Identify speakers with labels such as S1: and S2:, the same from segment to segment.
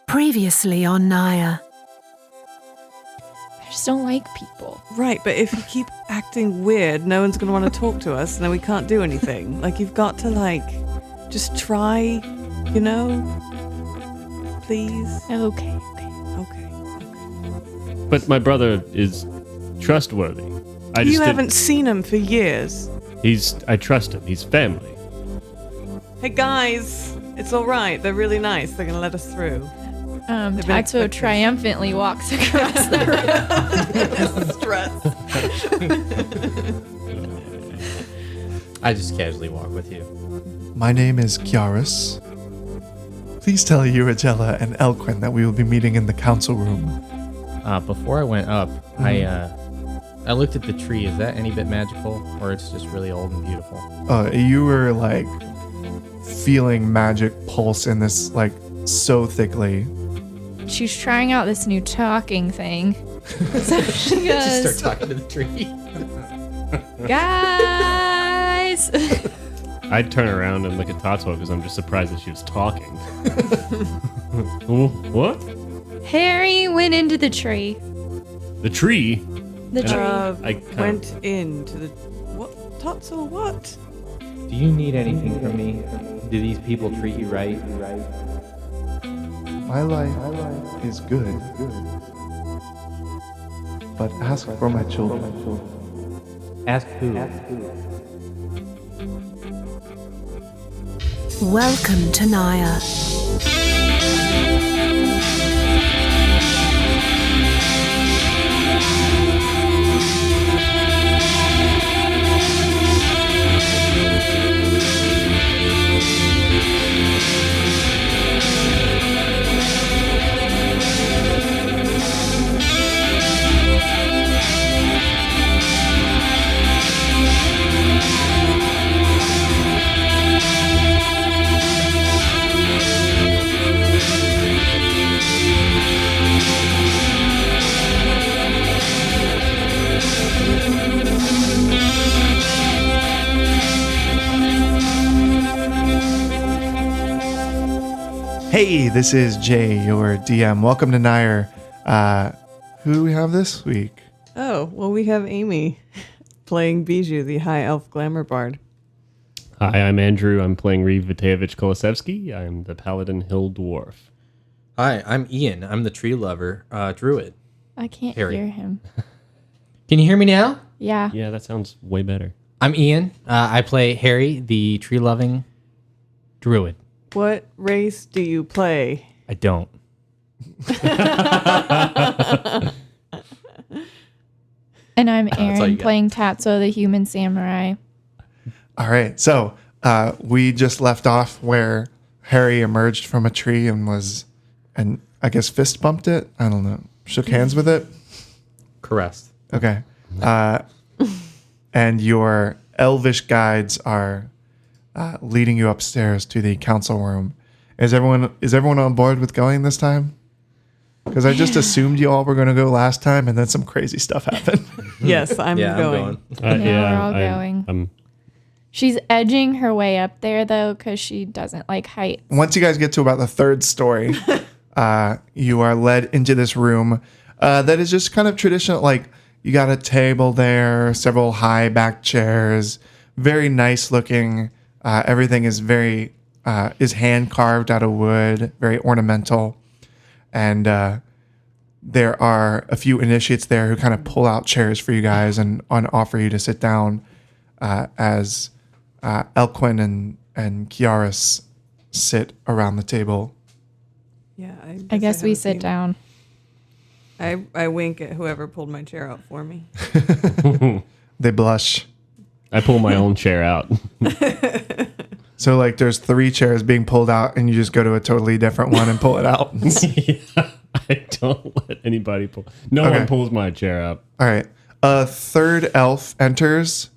S1: Previously on Naya.
S2: I just don't like people.
S3: Right, but if you keep acting weird, no one's going to want to talk to us, and then we can't do anything. Like, you've got to, just try, you know? Please?
S2: Okay.
S3: Okay.
S4: But my brother is trustworthy.
S3: You haven't seen him for years.
S4: I trust him. He's family.
S3: Hey, guys. It's all right. They're really nice. They're going to let us through.
S2: Tatsuo triumphantly walks across the
S3: room. Stress.
S5: I just casually walk with you.
S6: My name is Kiaris. Please tell Uragella and Elquin that we will be meeting in the council room.
S5: Before I went up, I looked at the tree. Is that any bit magical, or it's just really old and beautiful?
S6: You were feeling magic pulse in this so thickly.
S2: She's trying out this new talking thing. So she goes,
S5: Just start talking to the tree.
S2: guys.
S4: I'd turn around and look at Tatsuo because I'm just surprised that she was talking. What?
S2: Harry went into the tree.
S4: The tree?
S2: The tree.
S4: I
S3: went into the... What? Tatsuo, what?
S7: Do you need anything from me? Do these people treat you right?
S6: My life is good. But ask for my children.
S7: Ask who?
S1: Welcome to Naya.
S6: Hey, this is Jay, your DM. Welcome to Nair. Who do we have this week?
S3: Oh, well, we have Amy playing Bijou, the high elf glamour bard.
S4: Hi, I'm Andrew. I'm playing Reeve Vitevich Kolosevsky. I'm the Paladin Hill Dwarf.
S5: Hi, I'm Ian. I'm the tree lover, druid.
S2: I can't
S5: Harry.
S2: hear him.
S5: Can you hear me now?
S2: Yeah.
S4: Yeah, that sounds way better.
S5: I'm Ian. I play Harry, the tree loving druid.
S3: What race do you play?
S5: I don't.
S2: And I'm
S5: all
S2: Aaron
S5: you got.
S2: playing Tatsuo, the human samurai.
S6: All right, so we just left off where Harry emerged from a tree and I guess fist bumped it. I don't know. Shook hands with it.
S5: Caressed.
S6: Okay. And your elvish guides are leading you upstairs to the council room. Is everyone on board with going this time? Because I just assumed you all were going to go last time, and then some crazy stuff happened.
S3: Yes, I'm going.
S2: We're all going. She's edging her way up there, though, because she doesn't like heights.
S6: Once you guys get to about the third story, you are led into this room that is just kind of traditional. You got a table there, several high back chairs, very nice looking. Everything is is hand carved out of wood, very ornamental. And there are a few initiates there who kind of pull out chairs for you guys and offer you to sit down as Elquin and Kiaris sit around the table.
S3: Yeah,
S2: I guess we sit down.
S3: I wink at whoever pulled my chair out for me.
S6: They blush.
S4: I pull my own chair out.
S6: So there's 3 chairs being pulled out and you just go to a totally different one and pull it out.
S4: Yeah, I don't let anybody pull. No one pulls my chair out.
S6: All right. A third elf enters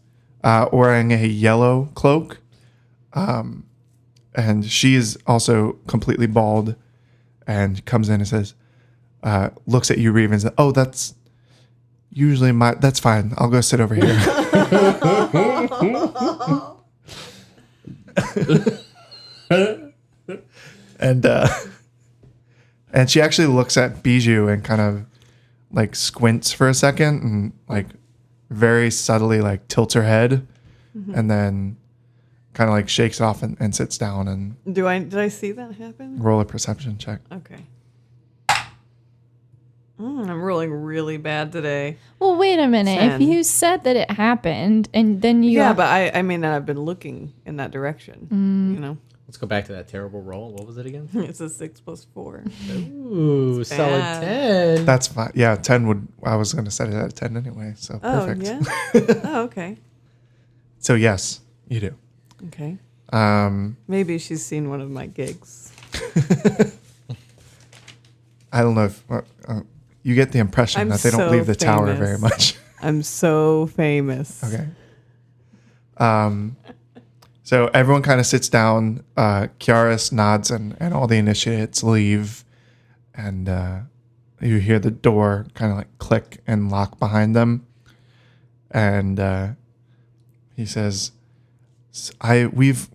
S6: wearing a yellow cloak. And she is also completely bald and comes in and says, looks at you, Reeve, and says, "Oh, that's usually that's fine. I'll go sit over here." And And she actually looks at Bijou and kind of like squints for a second and like very subtly like tilts her head and then kind of like shakes it off and sits down and
S3: Did I see that happen?
S6: roll a perception check.
S3: Okay. I'm rolling really bad today.
S2: Well, wait a minute.
S3: 10.
S2: If you said that it happened and then you
S3: Yeah, but I mean, I've been looking in that direction. You know,
S5: Let's go back to that terrible roll. What was it again?
S3: it's a 6 + 4.
S5: Ooh, solid
S3: bad.
S5: 10.
S6: That's fine. Yeah, 10 would, I was going to set it at 10 anyway. So
S3: Oh,
S6: perfect.
S3: yeah? Oh, okay.
S6: So yes, you do.
S3: Okay.
S6: Um,
S3: Maybe she's seen one of my gigs.
S6: I don't know if you get the impression
S3: I'm
S6: that they don't
S3: so
S6: leave the tower
S3: famous.
S6: very much.
S3: I'm so famous.
S6: Okay. So everyone kind of sits down. Kiaris nods and all the initiates leave. And you hear the door kind of like click and lock behind them. And he says, we've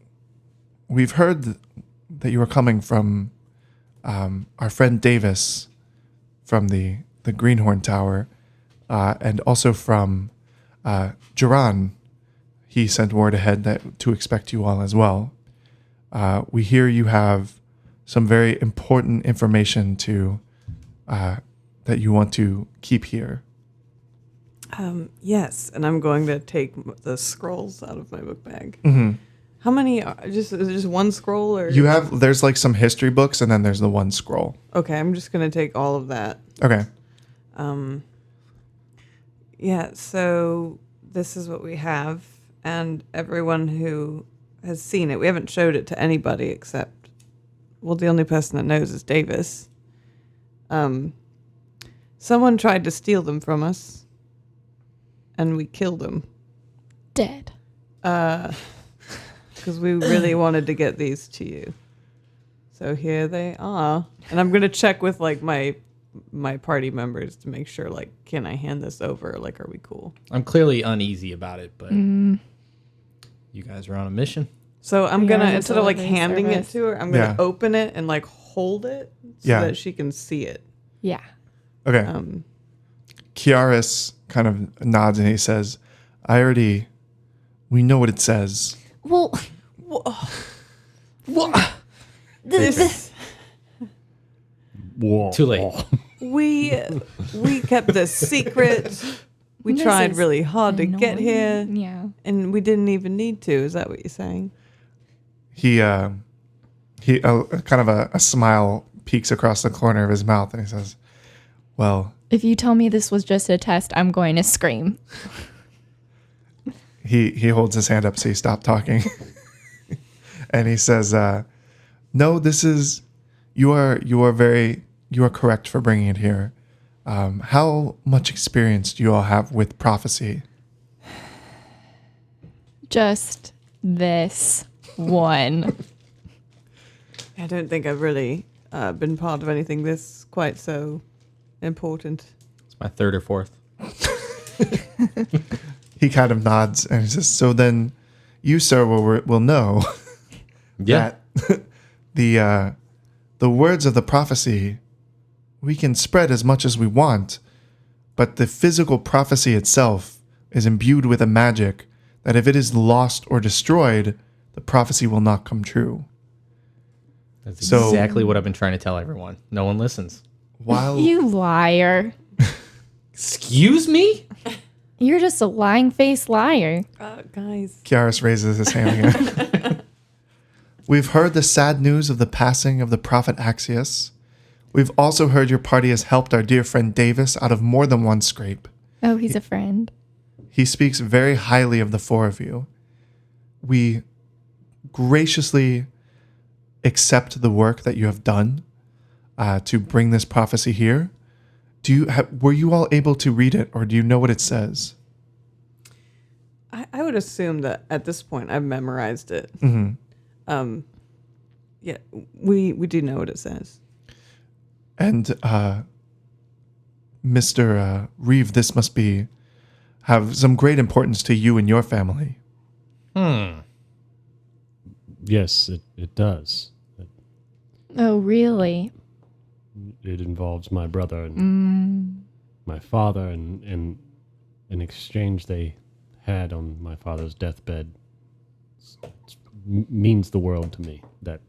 S6: heard that you are coming from our friend Davis from the Greenhorn Tower and also from Duran. He sent word ahead to expect you all as well. We hear you have some very important information that you want to keep here.
S3: Yes, and I'm going to take the scrolls out of my book bag. How many? Is it just one scroll? Or
S6: There's like some history books, and then there's the one scroll.
S3: Okay, I'm just going to take all of that.
S6: Okay.
S3: Yeah, so this is what we have, and everyone who has seen it, we haven't showed it to anybody except, well, the only person that knows is Davis. Someone tried to steal them from us, and we killed them.
S2: dead.
S3: Because we really wanted to get these to you. So here they are. And I'm going to check with, like, my party members to make sure, like, can I hand this over? Like, are we cool?
S5: I'm clearly uneasy about it, but you guys are on a mission.
S3: So I'm
S2: We
S3: going
S2: are
S3: to,
S2: the
S3: instead of, like,
S2: delivery
S3: handing
S2: service.
S3: it to her, I'm going to
S6: Yeah.
S3: open it and, like, hold it so
S6: Yeah.
S3: that she can see it.
S2: Yeah.
S6: Okay. Kiaris kind of nods and he says, we know what it says.
S2: Well,
S3: This,
S4: Whoa.
S5: Too late.
S3: we kept this secret. We
S2: This
S3: tried
S2: is
S3: really hard to get here,
S2: annoying. Yeah.
S3: and we didn't even need to. Is that what you're saying?
S6: He kind of a smile peeks across the corner of his mouth and he says, well,
S2: If you tell me this was just a test, I'm going to scream.
S6: he holds his hand up so you stop talking. And he says, no, you are correct for bringing it here. How much experience do you all have with prophecy?
S2: Just this one.
S3: I don't think I've really been part of anything this quite so important.
S5: It's my third or fourth.
S6: He kind of nods and he says, so then you, sir, will know
S5: Yeah.
S6: that the words of the prophecy we can spread as much as we want, but the physical prophecy itself is imbued with a magic that if it is lost or destroyed, the prophecy will not come true.
S5: That's
S6: So-
S5: exactly what I've been trying to tell everyone. No one listens.
S6: While
S2: You liar.
S5: Excuse me?
S2: You're just a lying face liar.
S3: Guys.
S6: Kiaris raises his hand again. We've heard the sad news of the passing of the prophet Axios. We've also heard your party has helped our dear friend Davis out of more than one scrape.
S2: Oh, he's a friend.
S6: He speaks very highly of the four of you. We graciously accept the work that you have done to bring this prophecy here. Were you all able to read it, or do you know what it says?
S3: I would assume that at this point I've memorized it. Yeah, we do know what it says.
S6: And Mr. Reeve, this must have some great importance to you and your family.
S4: Yes, it does.
S2: Oh, really?
S4: it involves my brother and my father, and an exchange they had on my father's deathbed means the world to me. That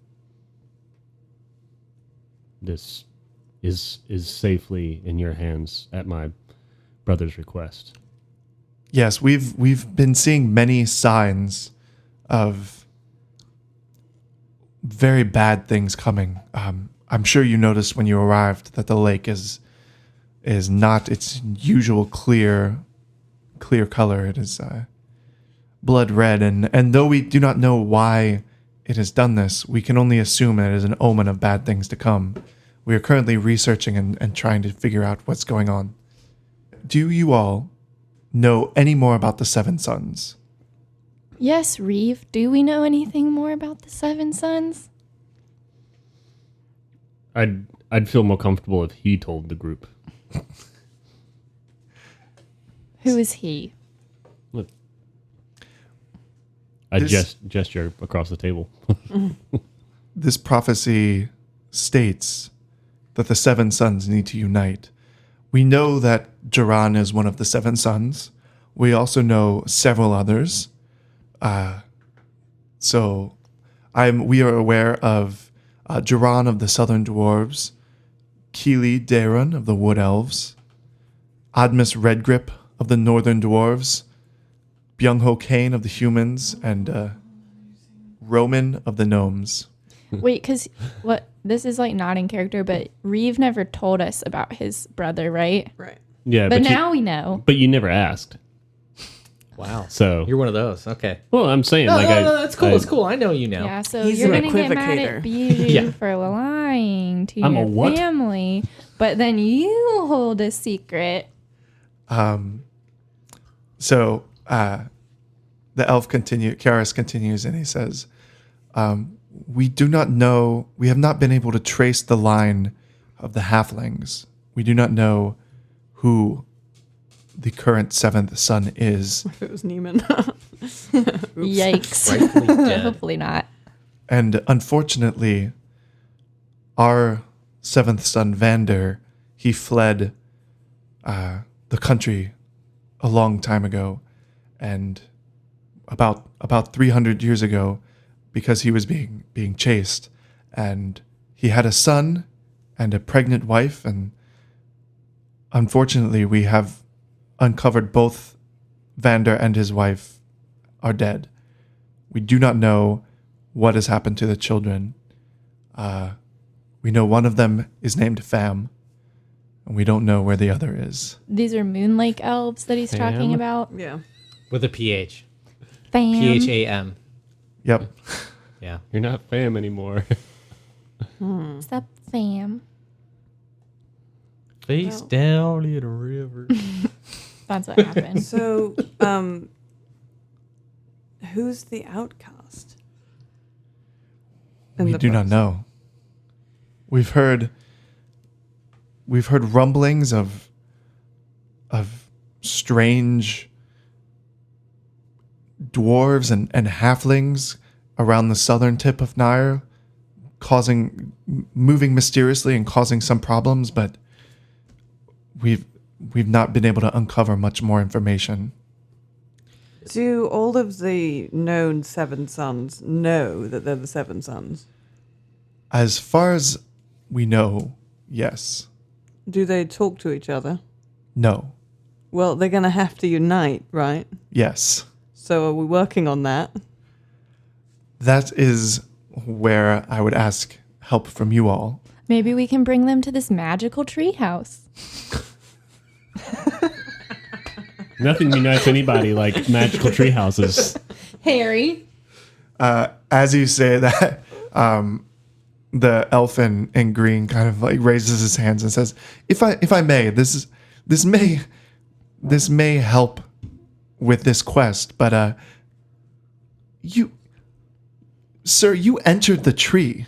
S4: this is safely in your hands at my brother's request.
S6: Yes, we've been seeing many signs of very bad things coming. I'm sure you noticed when you arrived that the lake is not its usual clear color. It is blood red, and though we do not know why it has done this, we can only assume it is an omen of bad things to come. We are currently researching and trying to figure out what's going on. Do you all know any more about the Seven Sons?
S2: Yes, Reeve. Do we know anything more about the Seven Sons?
S4: I'd feel more comfortable if he told the group.
S2: Who is he?
S4: Look, I gesture across the table.
S6: This prophecy states that the Seven Sons need to unite. We know that Duran is one of the Seven Sons. We also know several others. We are aware of Duran of the Southern Dwarves, Keely Daron of the Wood Elves, Admus Redgrip of the Northern Dwarves, Byung-Ho Kane of the Humans, and Roman of the Gnomes.
S2: Wait, because this is like not in character, but Reeve never told us about his brother, right?
S3: Right.
S4: Yeah,
S2: But now we know.
S4: But you never asked.
S5: Wow.
S4: So
S5: You're one of those. Okay.
S4: well, I'm saying
S5: No,
S4: like
S5: no, that's cool. It's cool. I know you know.
S2: Yeah, so
S3: He's
S2: you're
S3: an
S2: going to get mad
S3: equivocator.
S2: at Bijou
S5: Yeah.
S2: for lying to
S4: I'm a
S2: your
S4: what?
S2: family, but then you hold a secret.
S6: So the elf Karis continues, and he says, we do not know, we have not been able to trace the line of the halflings. We do not know who the current seventh son is.
S3: If it was Neiman.
S2: Yikes.
S5: Rightfully dead.
S2: Hopefully not.
S6: And unfortunately, our seventh son, Vander, he fled the country a long time ago, and about 300 years ago, because he was being chased, and he had a son and a pregnant wife, and unfortunately, we have uncovered both Vander and his wife are dead. We do not know what has happened to the children. We know one of them is named Fam, and we don't know where the other is.
S2: These are Moonlake elves that he's talking about.
S3: Yeah.
S5: With a PH.
S2: Fam.
S5: PHAM.
S6: Yep.
S5: Yeah.
S4: you're not fam anymore.
S2: What's up, fam?
S5: Face down in a river.
S2: That's what happened.
S3: So, who's the outcast?
S6: We do not know. We've heard rumblings of strange dwarves and halflings around the southern tip of Nair, moving mysteriously and causing some problems, but we've not been able to uncover much more information.
S3: Do all of the known Seven Sons know that they're the Seven Sons?
S6: As far as we know, yes.
S3: Do they talk to each other?
S6: No.
S3: Well, they're going to have to unite, right?
S6: Yes.
S3: So are we working on that?
S6: That is where I would ask help from you all.
S2: Maybe we can bring them to this magical treehouse.
S4: Nothing unites anybody like magical tree houses.
S2: Harry.
S6: As you say that, the elf in green kind of like raises his hands and says, "If I may, this may help with this quest, but you entered the tree."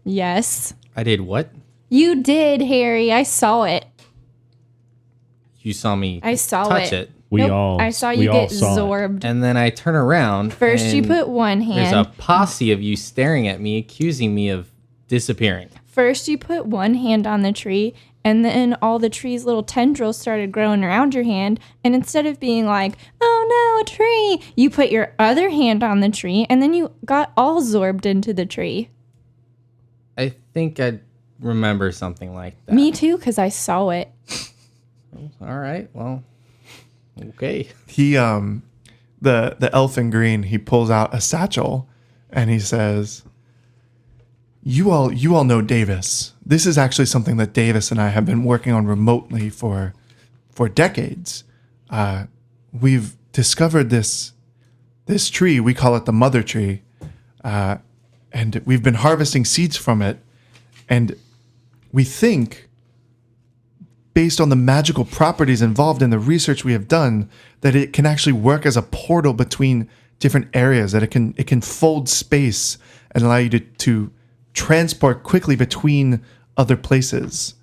S2: Yes.
S5: I did what?
S2: You did, Harry. I saw it.
S5: You saw me
S2: I saw
S5: touch
S2: it.
S5: it.
S2: I saw you get
S4: saw it.
S2: zorbed.
S5: And then I turn around.
S2: First, you
S5: and
S2: put one
S5: there's
S2: hand.
S5: a posse of you staring at me, accusing me of disappearing.
S2: First, you put one hand on the tree, and then all the tree's little tendrils started growing around your hand. And instead of being like, oh no, a tree, you put your other hand on the tree, and then you got all zorbed into the tree.
S5: I think I remember something like that.
S2: Me too, because I saw it.
S5: All right. Well, okay.
S6: He the elf in green, he pulls out a satchel and he says, You all know Davis. This is actually something that Davis and I have been working on remotely for decades. We've discovered this tree. We call it the mother tree, and we've been harvesting seeds from it. And we think, based on the magical properties involved in the research we have done, that it can actually work as a portal between different areas. That it can fold space and allow you to transport quickly between other places.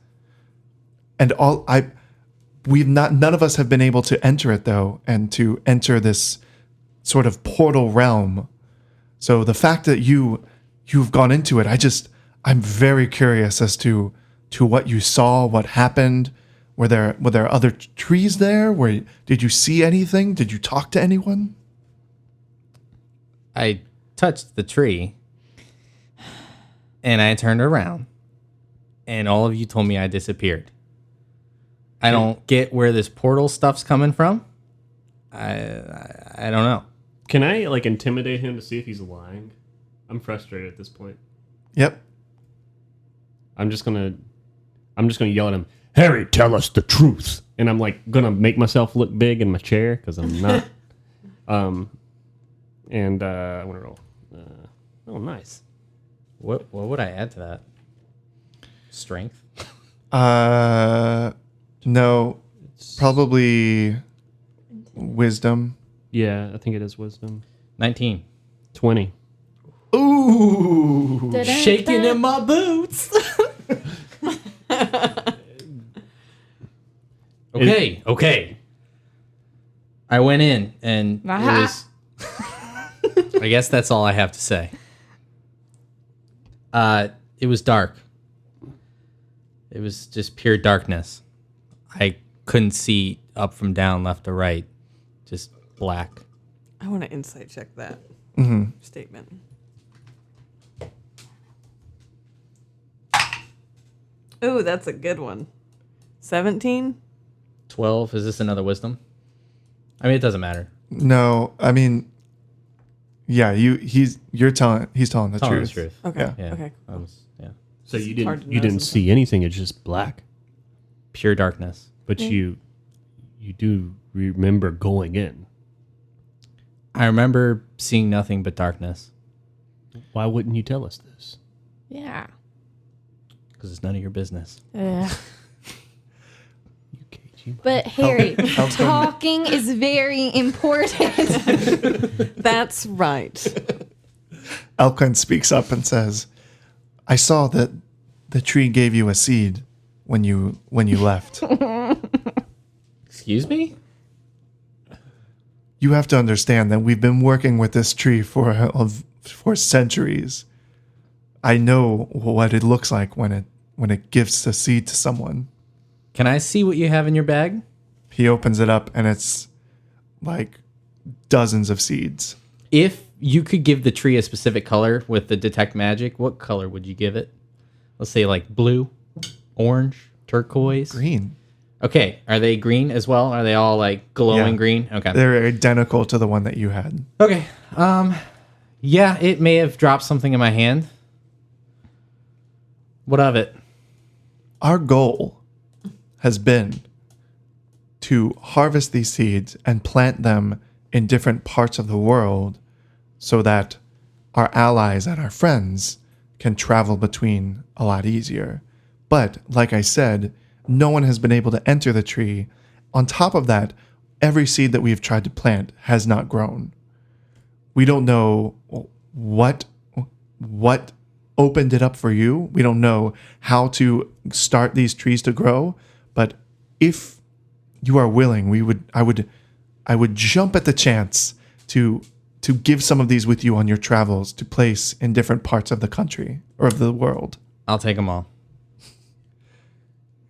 S6: And none of us have been able to enter it though, and to enter this sort of portal realm. So the fact that you've gone into it, I'm very curious as to what you saw, what happened. Were there other trees there? Did you see anything? Did you talk to anyone?
S5: I touched the tree and I turned around and all of you told me I disappeared. I don't get where this portal stuff's coming from. I don't know.
S4: Can I intimidate him to see if he's lying? I'm frustrated at this point.
S6: Yep.
S4: I'm just gonna yell at him, Harry, tell us the truth. And I'm gonna make myself look big in my chair because I'm not. And I want to roll. Oh, nice.
S5: What would I add to that? Strength?
S6: No, probably wisdom.
S4: Yeah, I think it is wisdom.
S5: 19.
S4: 20.
S6: Ooh.
S5: Shaking in my boots. Okay. I went in and it was... I guess that's all I have to say. It was dark. It was just pure darkness. I couldn't see up from down, left to right. Just black.
S3: I want to insight check that statement. Oh, that's a good one. 17?
S5: 12. Is this another wisdom? I mean, it doesn't matter.
S6: No, I mean, yeah, he's telling the truth.
S3: Okay.
S6: Yeah.
S3: Okay.
S5: Yeah.
S4: So you
S3: hard to
S4: didn't
S3: know
S4: see anything. It's just black.
S5: Pure darkness.
S4: But you do remember going in.
S5: I remember seeing nothing but darkness.
S4: Why wouldn't you tell us this?
S2: Yeah.
S5: Because it's none of your business.
S2: But Harry, talking is very important.
S3: That's right.
S6: Elkin speaks up and says, I saw that the tree gave you a seed when you left.
S5: Excuse me?
S6: You have to understand that we've been working with this tree for centuries. I know what it looks like when it gives a seed to someone.
S5: Can I see what you have in your bag?
S6: He opens it up and it's like dozens of seeds.
S5: If you could give the tree a specific color with the detect magic, what color would you give it? Let's say like blue, orange, turquoise.
S6: Green.
S5: Okay. Are they green as well? Are they all like glowing
S6: Yeah.
S5: green? Okay.
S6: They're identical to the one that you had.
S5: Okay. Yeah, it may have dropped something in my hand. What of it?
S6: Our goal has been to harvest these seeds and plant them in different parts of the world so that our allies and our friends can travel between a lot easier. But like I said, no one has been able to enter the tree. On top of that, every seed that we've tried to plant has not grown. We don't know what opened it up for you. We don't know how to start these trees to grow, but if you are willing, I would jump at the chance to to give some of these with you on your travels to place in different parts of the country or of the world.
S5: I'll take them all.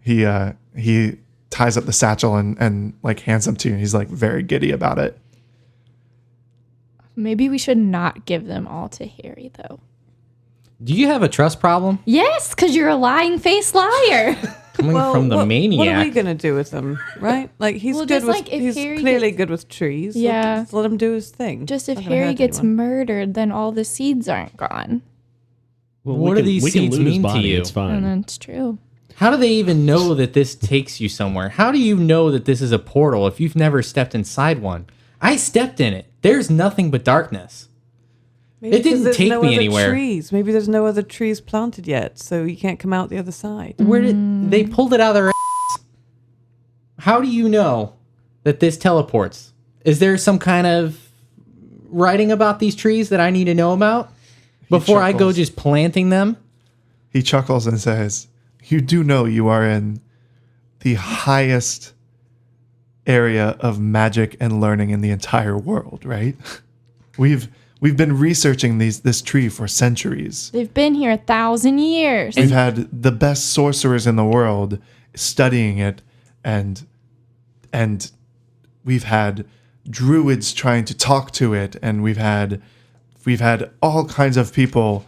S6: He ties up the satchel and like hands them to you. He's like very giddy about it.
S2: Maybe we should not give them all to Harry, though.
S5: Do you have a trust problem?
S2: Yes, because you're a lying face liar.
S5: Coming from the maniac.
S3: What are we gonna do with him, right? Like he's
S2: Well,
S3: good
S2: just
S3: with.
S2: like if
S3: He's
S2: Harry
S3: clearly
S2: gets-
S3: good with trees. so
S2: Yeah.
S3: just let him do his thing.
S2: Just if
S3: Not gonna
S2: Harry
S3: hurt
S2: gets
S3: anyone.
S2: murdered, then all the seeds aren't gone.
S4: Well,
S5: What
S4: we
S5: do
S4: can-
S5: these
S4: we can
S5: seeds
S4: loot his
S5: mean to
S4: body,
S5: you?
S4: It's fine.
S2: And that's true.
S5: How do they even know that this takes you somewhere? How do you know that this is a portal if you've never stepped inside one? I stepped in it. There's nothing but darkness.
S3: Maybe
S5: It didn't
S3: because there's
S5: take
S3: no
S5: me
S3: other
S5: anywhere.
S3: Trees. Maybe there's no other trees planted yet, so you can't come out the other side.
S5: Where did they pulled it out of their ass? How do you know that this teleports? Is there some kind of writing about these trees that I need to know about before I go
S6: chuckles.
S5: just planting them?
S6: He chuckles and says, "You do know you are in the highest area of magic and learning in the entire world, right? We've been researching this tree for centuries.
S2: They've been here 1,000 years.
S6: We've had the best sorcerers in the world studying it, and we've had druids trying to talk to it, and we've had all kinds of people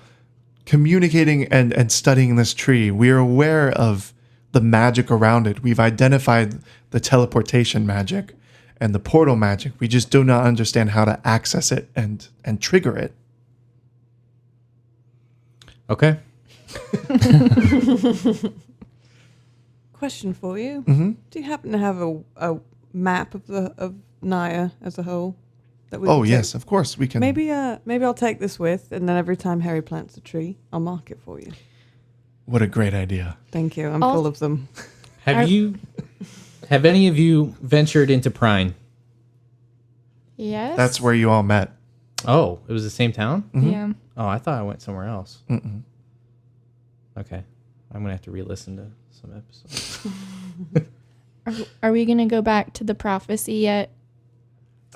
S6: communicating and studying this tree. We are aware of the magic around it. We've identified the teleportation magic and the portal magic. We just do not understand how to access it and trigger it."
S5: Okay.
S3: Question for you: Do you happen to have a map of Naya as a whole? That we
S6: Oh
S3: could
S6: yes,
S3: take?
S6: of course we can.
S3: Maybe I'll take this with, and then every time Harry plants a tree, I'll mark it for you.
S6: What a great idea.
S3: Thank you. I'm
S2: I'll-
S3: full of them.
S5: Have any of you ventured into Prine?
S2: Yes.
S6: That's where you all met.
S5: Oh, it was the same town?
S2: Yeah.
S5: Oh, I thought I went somewhere else. Okay. I'm going to have to re-listen to some episodes.
S2: Are we going to go back to the prophecy yet?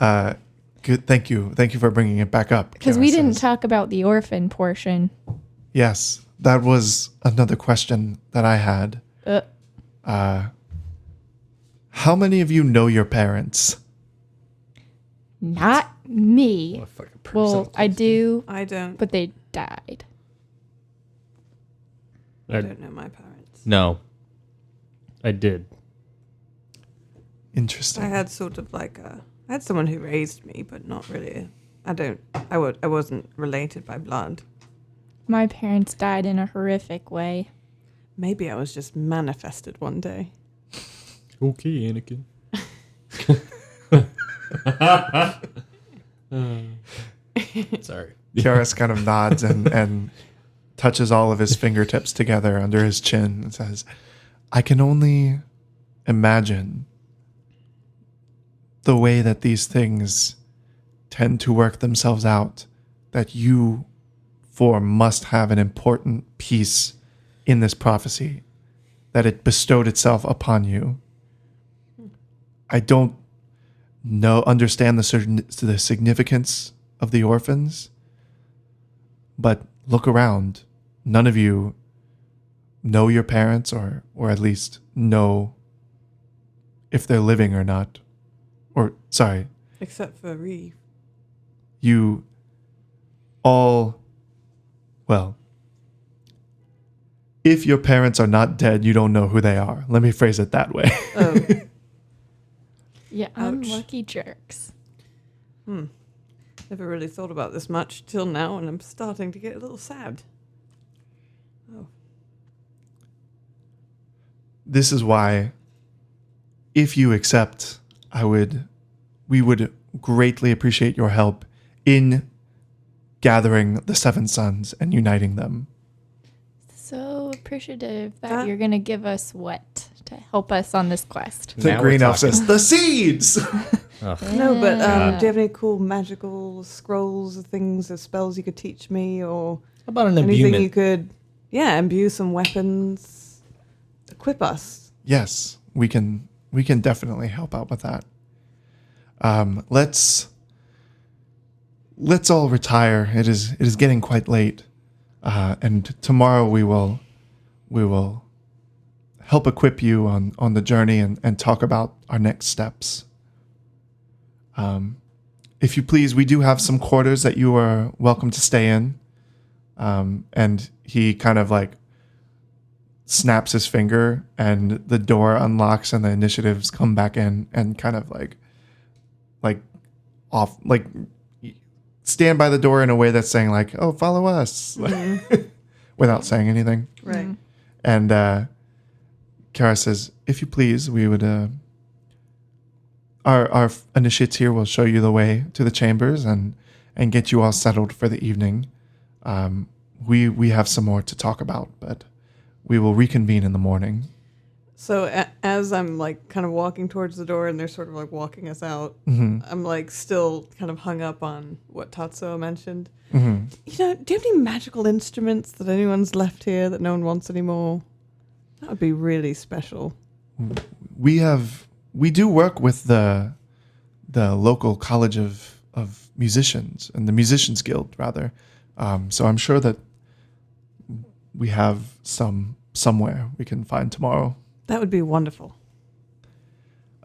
S6: Good. Thank you. Thank you for bringing it back up.
S2: Because
S6: Kara
S2: we didn't
S6: says.
S2: talk about the orphan portion.
S6: Yes, that was another question that I had. How many of you know your parents?
S2: Not me. Well, I do,
S3: I don't.
S2: but they died.
S3: I don't know my parents.
S5: No.
S4: I did.
S6: Interesting.
S3: I had sort of like I had someone who raised me, but not really. I wasn't related by blood.
S2: My parents died in a horrific way.
S3: Maybe I was just manifested one day.
S4: Okay, Anakin.
S5: Sorry.
S6: Kiaris kind of nods and touches all of his fingertips together under his chin and says, "I can only imagine the way that these things tend to work themselves out, that you four must have an important piece in this prophecy, that it bestowed itself upon you. I don't understand the significance of the orphans, but look around. None of you know your parents, or at least know if they're living or not. Or, sorry,
S3: Except for Reeve.
S6: you all, well, if your parents are not dead, you don't know who they are. Let me phrase it that way.
S3: Oh,
S2: Yeah,
S3: Ouch.
S2: unlucky jerks.
S3: never really thought about this much till now, and I'm starting to get a little sad.
S6: This is why, if you accept, we would greatly appreciate your help in gathering the Seven Sons and uniting them.
S2: So appreciative that
S3: That-
S2: you're going to give us what to help us on this quest.
S6: The
S5: Now we're
S6: green elf
S5: talking.
S6: says, "The seeds!"
S3: No, but do you have any cool magical scrolls or things or spells you could teach me, or
S5: How about an
S3: anything you
S5: imbuement?
S3: could, imbue some weapons, equip us?
S6: Yes, we can definitely help out with that. Let's let's all retire. It is getting quite late, and tomorrow we will help equip you on the journey and talk about our next steps. If you please, we do have some quarters that you are welcome to stay in. And he kind of like snaps his finger and the door unlocks and the initiatives come back in and kind of like off, like stand by the door in a way that's saying like, oh, follow us, without saying anything.
S3: Right.
S6: And Kara says, if you please, we would, our initiates here will show you the way to the chambers and get you all settled for the evening. We have some more to talk about, but we will reconvene in the morning.
S3: So as I'm like kind of walking towards the door and they're sort of like walking us out, I'm like still kind of hung up on what Tatsuo mentioned. You know, do you have any magical instruments that anyone's left here that no one wants anymore? That would be really special.
S6: We do work with the local college of musicians and the musicians guild rather. So I'm sure that we have somewhere we can find tomorrow.
S3: That would be wonderful.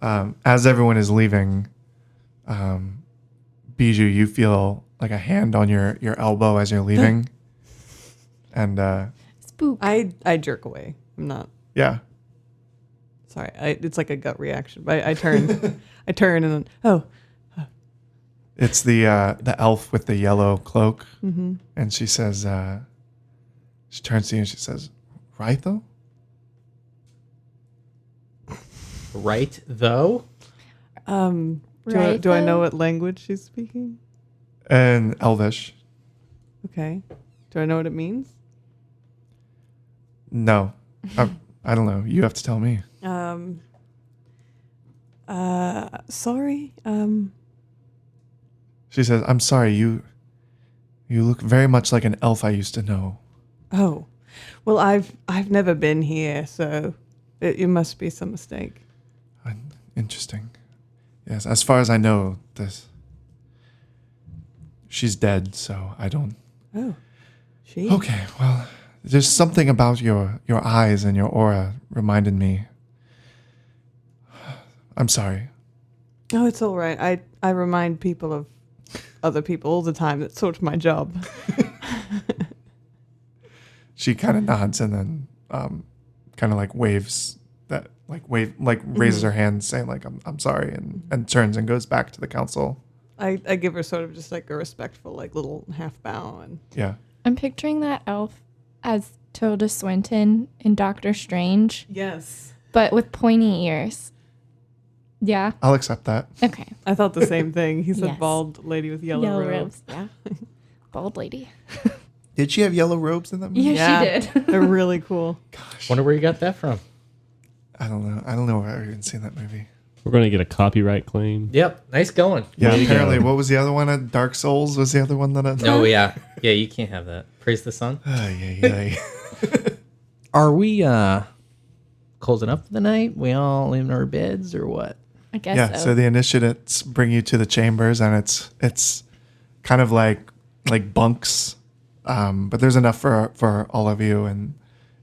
S6: As everyone is leaving, Bijou, you feel like a hand on your elbow as you're leaving. And
S2: Spook.
S3: I jerk away. I'm not.
S6: yeah.
S3: Sorry. It's like a gut reaction. But I turn. I turn and then,
S6: It's the elf with the yellow cloak. And she says, she turns to you and she says, Rytho?
S5: Right, though?
S3: do
S2: Right,
S3: I know
S2: though?
S3: what language she's speaking?
S6: And Elvish.
S3: Okay. Do I know what it means?
S6: No. I don't know. You have to tell me.
S3: Sorry.
S6: She says, I'm sorry, you look very much like an elf I used to know.
S3: Oh, well, I've never been here, so it must be some mistake.
S6: Interesting. Yes, as far as I know, she's dead, so I don't.
S3: Oh, she.
S6: Okay, well, there's something about your eyes and your aura reminded me. I'm sorry.
S3: Oh, it's all right. I remind people of other people all the time. That's sort of my job.
S6: She kind of nods and then kind of like waves that raises her hand saying like I'm sorry and turns and goes back to the council.
S3: I give her sort of just like a respectful like little half bow and
S6: Yeah.
S2: I'm picturing that elf as Tilda Swinton in Doctor Strange,
S3: yes.
S2: but with pointy ears. Yeah.
S6: I'll accept that.
S2: Okay.
S3: I thought the same thing. He said
S2: Yes.
S3: bald lady with yellow robes.
S2: Yeah. Bald lady.
S6: Did she have yellow robes in that movie?
S2: Yeah, she did.
S3: They're really cool.
S5: Wonder where you got that from.
S6: I don't know. I don't know if I've even seen that movie.
S4: We're going to get a copyright claim.
S5: Yep, nice going.
S6: Yeah,
S4: Way to
S6: apparently.
S4: go.
S6: What was the other one? Dark Souls was the other one that I...
S5: No, yeah. Yeah, you can't have that. Praise the sun.
S6: Yeah.
S5: Are we closing up for the night? We all in our beds or what?
S2: I guess
S6: Yeah, so the initiates bring you to the chambers, and it's kind of like bunks, but there's enough for all of you, and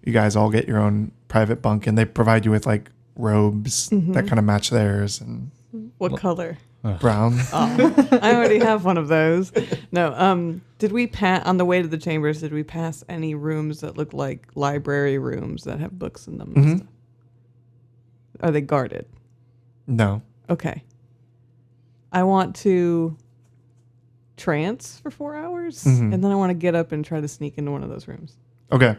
S6: you guys all get your own private bunk, and they provide you with like robes that kind of match theirs and
S3: What color?
S6: brown.
S3: Oh, I already have one of those. No, did we pass on the way to the chambers? Did we pass any rooms that look like library rooms that have books in them? And stuff? Are they guarded?
S6: No.
S3: Okay. I want to trance for 4 hours, and then I want to get up and try to sneak into one of those rooms.
S6: Okay.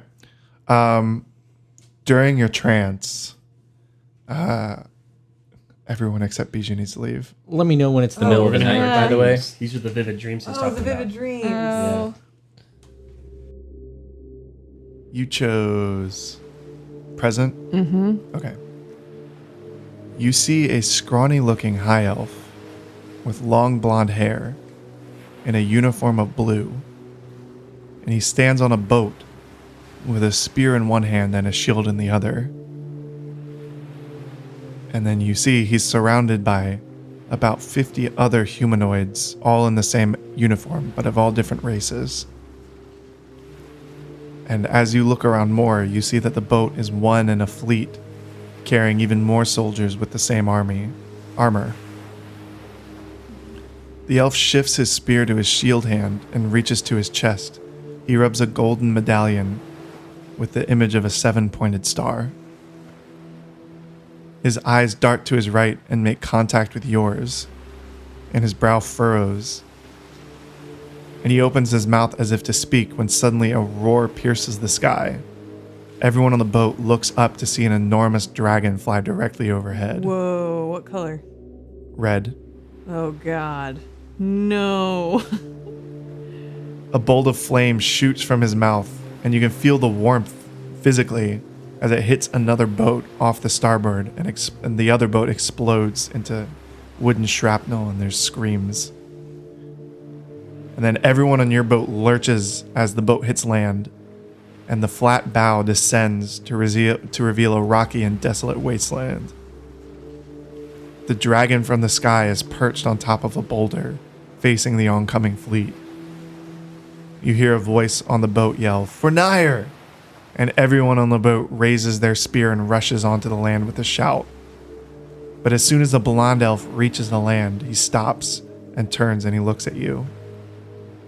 S6: During your trance, everyone except Bijou needs to leave.
S5: Let me know when it's the middle of the night, by the way.
S4: These are the vivid dreams he's talking about.
S3: dreams.
S2: Oh.
S6: You chose present? Mm-hmm. Okay. You see a scrawny-looking high elf with long blonde hair in a uniform of blue. And he stands on a boat with a spear in one hand and a shield in the other. And then you see he's surrounded by about 50 other humanoids, all in the same uniform, but of all different races. And as you look around more, you see that the boat is one in a fleet, carrying even more soldiers with the same armor. The elf shifts his spear to his shield hand and reaches to his chest. He rubs a golden medallion with the image of a 7-pointed star. His eyes dart to his right and make contact with yours, and his brow furrows. And he opens his mouth as if to speak when suddenly a roar pierces the sky. Everyone on the boat looks up to see an enormous dragon fly directly overhead.
S3: Whoa, what color?
S6: Red.
S3: Oh, God. No.
S6: A bolt of flame shoots from his mouth, and you can feel the warmth physically as it hits another boat off the starboard, and the other boat explodes into wooden shrapnel, and there's screams. And then everyone on your boat lurches as the boat hits land, and the flat bow descends to reveal a rocky and desolate wasteland. The dragon from the sky is perched on top of a boulder, facing the oncoming fleet. You hear a voice on the boat yell, "For Nire!" And everyone on the boat raises their spear and rushes onto the land with a shout. But as soon as the blonde elf reaches the land, he stops and turns and he looks at you.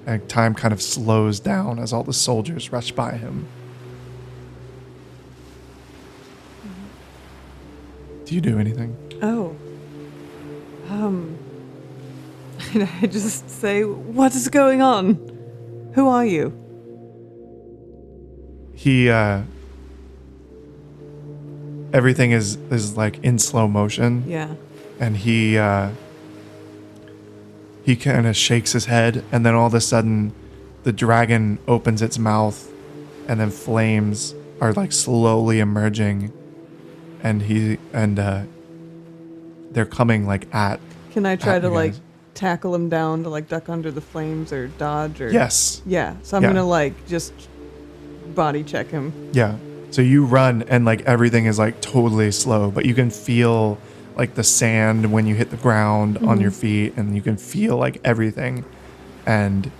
S6: And time kind of slows down as all the soldiers rush by him. Do you do anything?
S3: Oh. And I just say, what is going on? Who are you?
S6: He, everything is like in slow motion.
S3: Yeah.
S6: And he kind of shakes his head, and then all of a sudden the dragon opens its mouth, and then flames are like slowly emerging, and they're coming like at.
S3: Can I try
S6: at
S3: to
S6: you
S3: like
S6: guys.
S3: tackle him down to like duck under the flames or dodge or?
S6: Yes.
S3: Yeah. So I'm
S6: Yeah.
S3: gonna like just body check him.
S6: Yeah. So you run, and like everything is like totally slow, but you can feel like the sand when you hit the ground on your feet, and you can feel like everything. And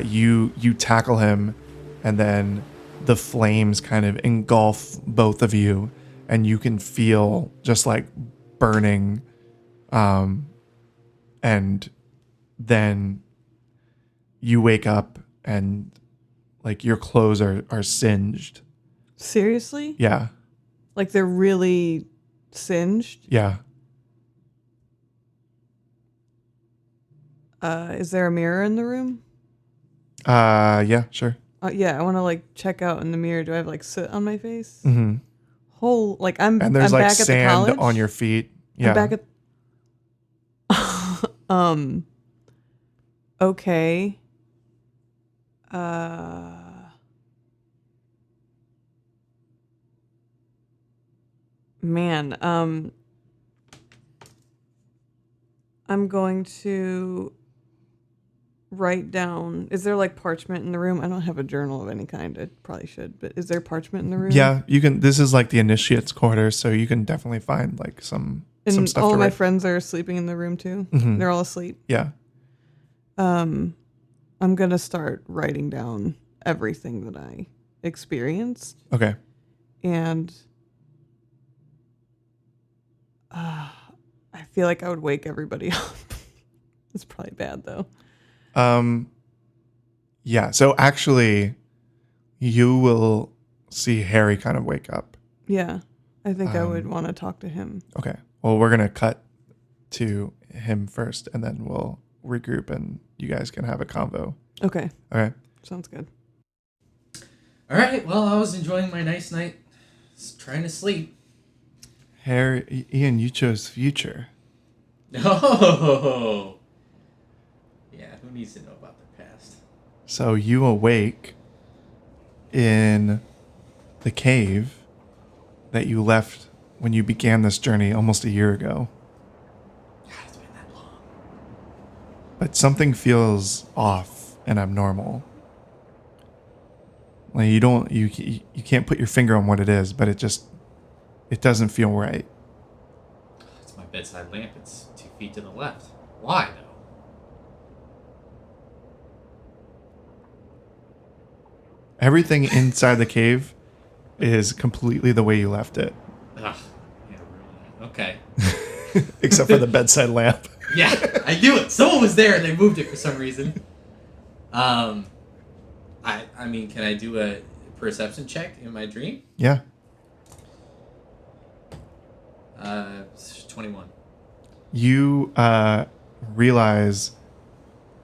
S6: you tackle him, and then the flames kind of engulf both of you, and you can feel just like burning. And then you wake up, and like your clothes are singed.
S3: Seriously?
S6: Yeah.
S3: Like they're really singed?
S6: Yeah.
S3: Is there a mirror in the room?
S6: Yeah, sure.
S3: Yeah, I want to like check out in the mirror. Do I have like soot on my face?
S6: Mm-hmm.
S3: Whole like I'm
S6: And there's
S3: I'm
S6: like
S3: back at the
S6: sand
S3: college.
S6: on your feet. Yeah.
S3: I'm back at. Okay. Man. I'm going to write down. Is there like parchment in the room? I don't have a journal of any kind. I probably should, but is there parchment in the room?
S6: Yeah, you can. This is like the initiate's quarters, so you can definitely find like some
S3: And
S6: stuff
S3: all
S6: to
S3: of my
S6: write.
S3: friends are sleeping in the room too.
S6: Mhm.
S3: They're all asleep.
S6: Yeah.
S3: I'm gonna start writing down everything that I experienced,
S6: Okay.
S3: and I feel like I would wake everybody up. It's probably bad though.
S6: Yeah. So actually, you will see Harry kind of wake up.
S3: Yeah, I think I would want to talk to him.
S6: Okay. Well, we're gonna cut to him first, and then we'll regroup, and you guys can have a convo.
S3: Okay,
S6: Okay.
S3: sounds good.
S5: All right. Well, I was enjoying my nice night, trying to sleep.
S6: Harry, Ian, you chose future.
S5: Oh. Yeah. Who needs to know about the past?
S6: So you awake in the cave that you left when you began this journey almost a year ago.
S5: God, it's been that long.
S6: But something feels off and abnormal. Like you can't put your finger on what it is, but it doesn't feel right.
S5: It's my bedside lamp. It's 2 feet to the left. Why, though?
S6: Everything inside the cave is completely the way you left it,
S5: Ugh. Yeah, really. Okay.
S6: except for the bedside lamp.
S5: Yeah, I knew it. Someone was there and they moved it for some reason. I mean, can I do a perception check in my dream?
S6: Yeah.
S5: 21.
S6: You realize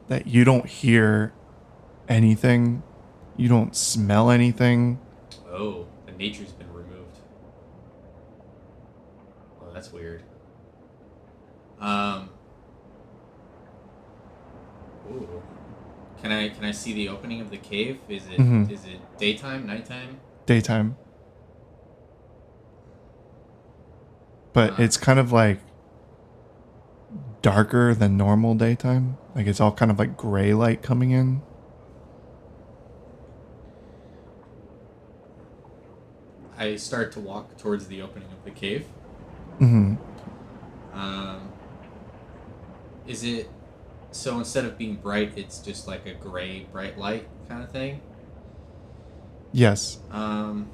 S6: that you don't hear anything. You don't smell anything.
S5: Oh, the nature's been removed. Oh, that's weird. Ooh. Can I see the opening of the cave? Is it is it daytime, nighttime?
S6: Daytime. But it's kind of like darker than normal daytime. Like it's all kind of like gray light coming in.
S5: I start to walk towards the opening of the cave.
S6: Mm-hmm.
S5: Is it so instead of being bright, it's just like a gray bright light kind of thing?
S6: Yes.
S5: I'm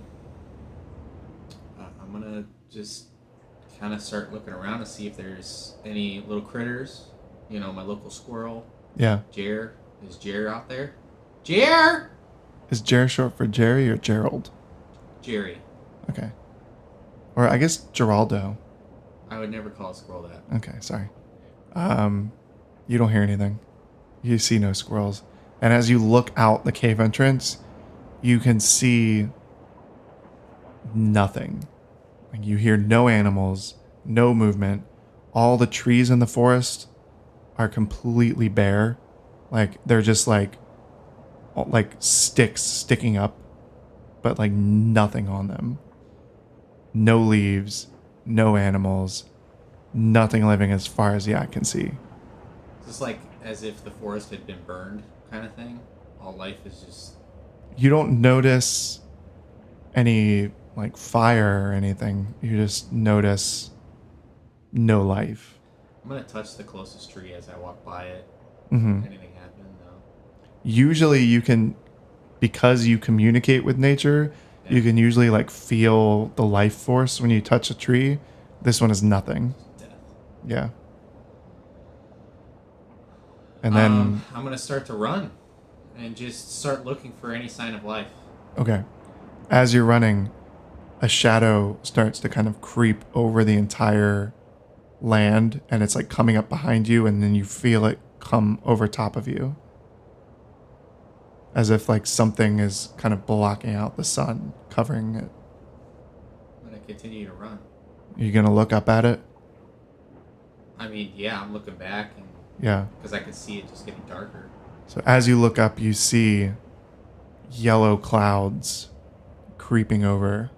S5: gonna just kind of start looking around to see if there's any little critters. You know, my local squirrel.
S6: Yeah.
S5: Jer. Is Jer out there? Jer!
S6: Is Jer short for Jerry or Gerald?
S5: Jerry.
S6: Okay. Or I guess Geraldo.
S5: I would never call a squirrel that.
S6: Okay, sorry. You don't hear anything. You see no squirrels. And as you look out the cave entrance, you can see nothing. Like you hear no animals, no movement. All the trees in the forest are completely bare. Like they're just like sticks sticking up, but like nothing on them. No leaves, no animals, nothing living as far as the eye can see.
S5: It's like as if the forest had been burned kind of thing. All life is just...
S6: You don't notice any like fire or anything. You just notice no life.
S5: I'm going to touch the closest tree as I walk by it.
S6: Mm-hmm.
S5: Anything happen? No.
S6: Usually you can, because you communicate with nature, you can usually like feel the life force when you touch a tree. This one is nothing.
S5: Death.
S6: Yeah. And then...
S5: I'm going to start to run and just start looking for any sign of life.
S6: Okay. As you're running, a shadow starts to kind of creep over the entire land, and it's like coming up behind you, and then you feel it come over top of you. As if like something is kind of blocking out the sun, covering it.
S5: I'm going to continue to run.
S6: You're going to look up at it?
S5: I mean, yeah, I'm looking back and
S6: Yeah.
S5: because I can see it just getting darker.
S6: So as you look up, you see yellow clouds creeping over.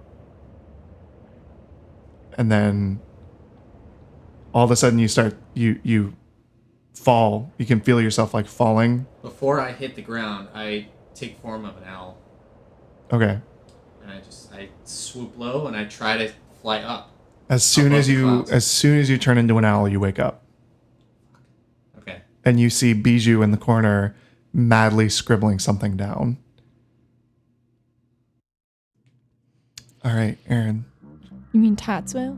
S6: And then all of a sudden you fall. You can feel yourself like falling.
S5: Before I hit the ground, I take form of an owl.
S6: Okay.
S5: And I swoop low and I try to fly up.
S6: As soon
S5: Above
S6: as
S5: the
S6: you
S5: clouds.
S6: turn into an owl, you wake up.
S5: Okay.
S6: And you see Bijou in the corner madly scribbling something down. All right, Aaron.
S2: You mean Tatsuo?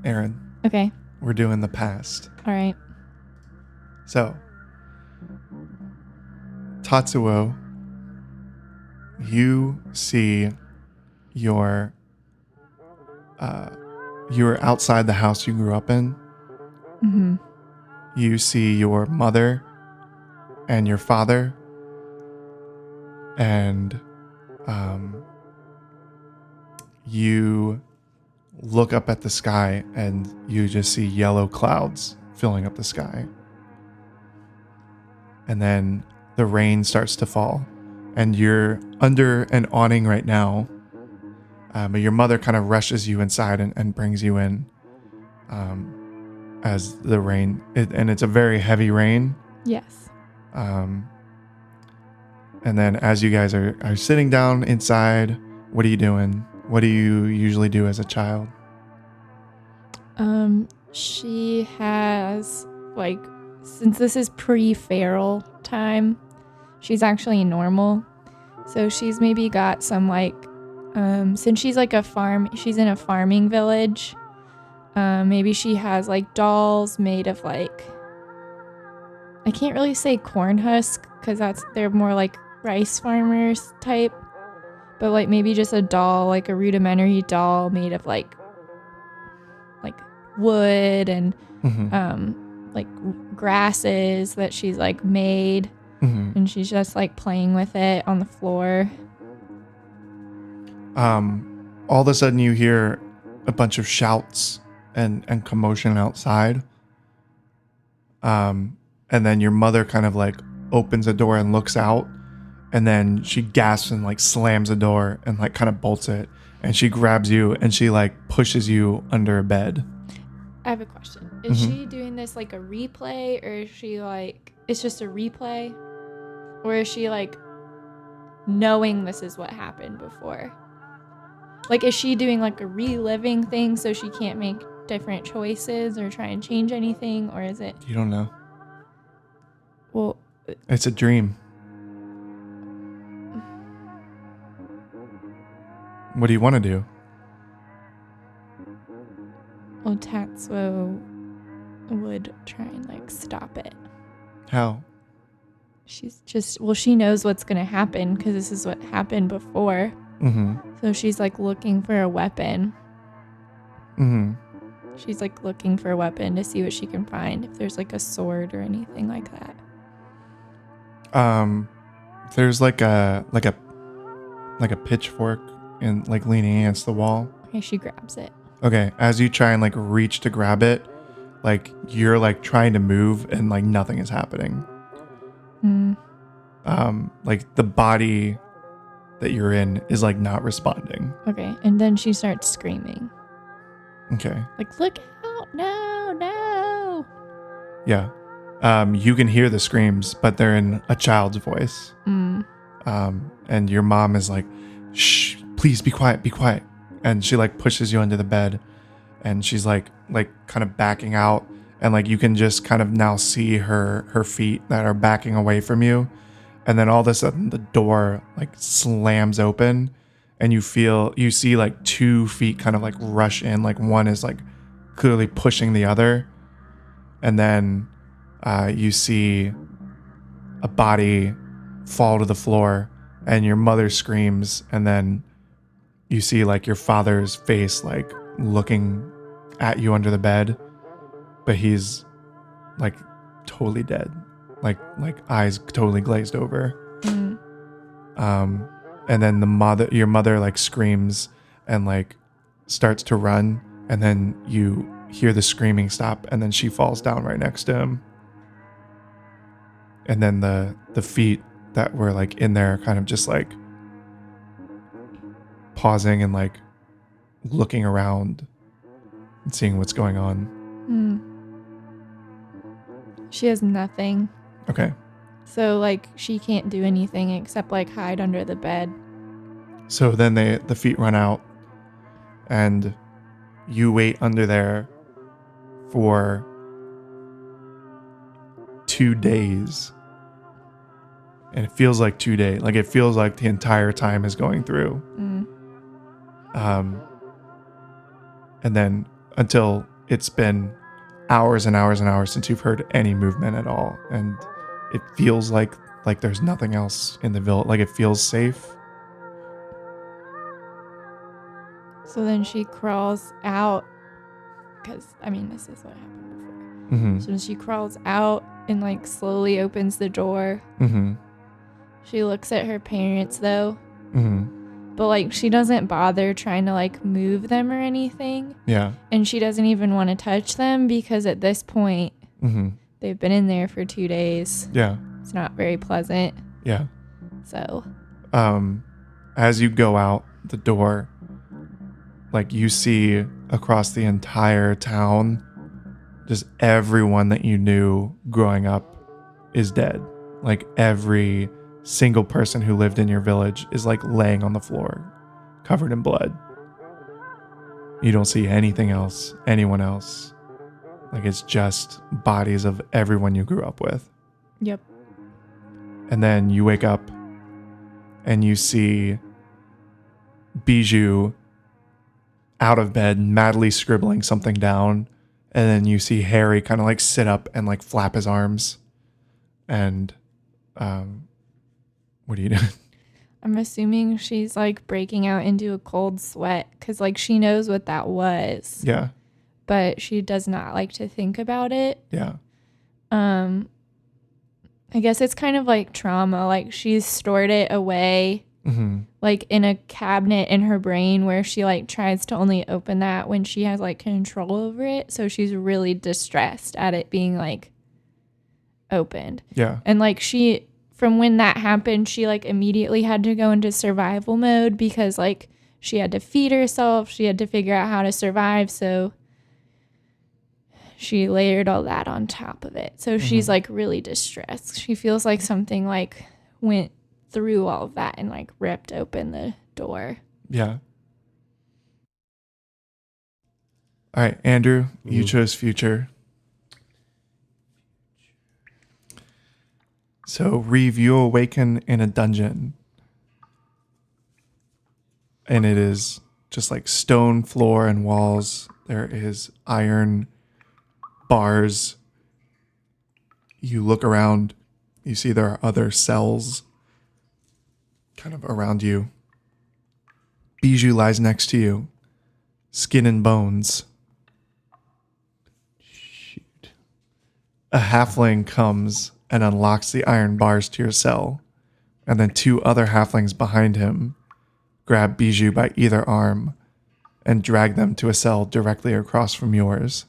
S6: Aaron,
S2: Okay.
S6: we're doing the past.
S2: All right.
S6: So, Tatsuo, you see you're outside the house you grew up in.
S2: Mm-hmm.
S6: You see your mother and your father, and you look up at the sky and you just see yellow clouds filling up the sky. And then the rain starts to fall, and you're under an awning right now. But your mother kind of rushes you inside and brings you in as the rain, and it's a very heavy rain.
S2: Yes.
S6: And then as you guys are sitting down inside, what are you doing? What do you usually do as a child?
S2: She has, like, since this is pre-feral time, she's actually normal. So she's maybe got some like, since she's like she's in a farming village. Maybe she has like dolls made of like, I can't really say corn husk because they're more like rice farmers type, but like maybe just a doll, like a rudimentary doll made of like wood and like grasses that she's like made, and she's just like playing with it on the floor.
S6: All of a sudden you hear a bunch of shouts and commotion outside. And then your mother kind of like opens a door and looks out, and then she gasps and like slams the door and like kind of bolts it, and she grabs you and she like pushes you under a bed.
S2: I have a question. Is she doing this like a replay, or is she like, it's just a replay? Or is she like knowing this is what happened before? Like, is she doing like a reliving thing so she can't make different choices or try and change anything? Or is it?
S6: You don't know.
S2: Well,
S6: It's a dream. What do you want to do?
S2: well, Tatsuo would try and like stop it.
S6: How?
S2: She's just, well, she knows what's going to happen because this is what happened before. So she's like looking for a weapon. She's like looking for a weapon to see what she can find, if there's like a sword or anything like that.
S6: There's like a pitchfork and like leaning against the wall.
S2: Okay, she grabs it.
S6: Okay, as you try and like reach to grab it, like you're like trying to move and like nothing is happening. Like the body that you're in is like not responding.
S2: Okay, and then she starts screaming.
S6: Okay.
S2: Like, look out, no.
S6: Yeah. You can hear the screams, but they're in a child's voice. And your mom is like, shh, please be quiet. And she like pushes you under the bed, and she's like kind of backing out, and like you can just kind of now see her feet that are backing away from you. And then all of a sudden the door like slams open, and you see like 2 feet kind of like rush in, like one is like clearly pushing the other. And then you see a body fall to the floor, and your mother screams, and then you see like your father's face like looking at you under the bed, but he's like totally dead, like eyes totally glazed over. And then your mother like screams and like starts to run, and then you hear the screaming stop, and then she falls down right next to him. And then the feet that were like in there kind of just like pausing and like looking around and seeing what's going on.
S2: She has nothing.
S6: Okay.
S2: So like she can't do anything except like hide under the bed.
S6: So then the feet run out, and you wait under there for 2 days. And it feels like 2 days. Like it feels like the entire time is going through. And then until it's been hours and hours and hours since you've heard any movement at all. And it feels like there's nothing else in the village. Like it feels safe.
S2: So then she crawls out, because I mean this is what happened before. So she crawls out and like slowly opens the door. She looks at her parents though. But like she doesn't bother trying to like move them or anything.
S6: Yeah.
S2: And she doesn't even want to touch them, because at this point they've been in there for 2 days.
S6: Yeah.
S2: It's not very pleasant.
S6: Yeah.
S2: So
S6: as you go out the door, like you see across the entire town, just everyone that you knew growing up is dead. Like every single person who lived in your village is like laying on the floor, covered in blood. You don't see anything else, anyone else. Like it's just bodies of everyone you grew up with.
S2: Yep.
S6: And then you wake up and you see Bijou out of bed, madly scribbling something down. And then you see Harry kind of like sit up and like flap his arms. And what are you doing?
S2: I'm assuming she's like breaking out into a cold sweat because like she knows what that was,
S6: Yeah.
S2: but she does not like to think about it.
S6: Yeah.
S2: I guess it's kind of like trauma. Like she's stored it away, like in a cabinet in her brain where she like tries to only open that when she has like control over it. So she's really distressed at it being like opened.
S6: Yeah.
S2: And like from when that happened, she like immediately had to go into survival mode because like she had to feed herself. She had to figure out how to survive. So she layered all that on top of it. So she's like really distressed. She feels like something like went through all of that and like ripped open the door.
S6: Yeah. All right, Andrew, you chose future. So, Reeve, you awaken in a dungeon. And it is just like stone floor and walls. There is iron bars. You look around. You see there are other cells kind of around you. Bijou lies next to you. Skin and bones.
S4: Shoot.
S6: A halfling comes and unlocks the iron bars to your cell. And then two other halflings behind him grab Bijou by either arm and drag them to a cell directly across from yours.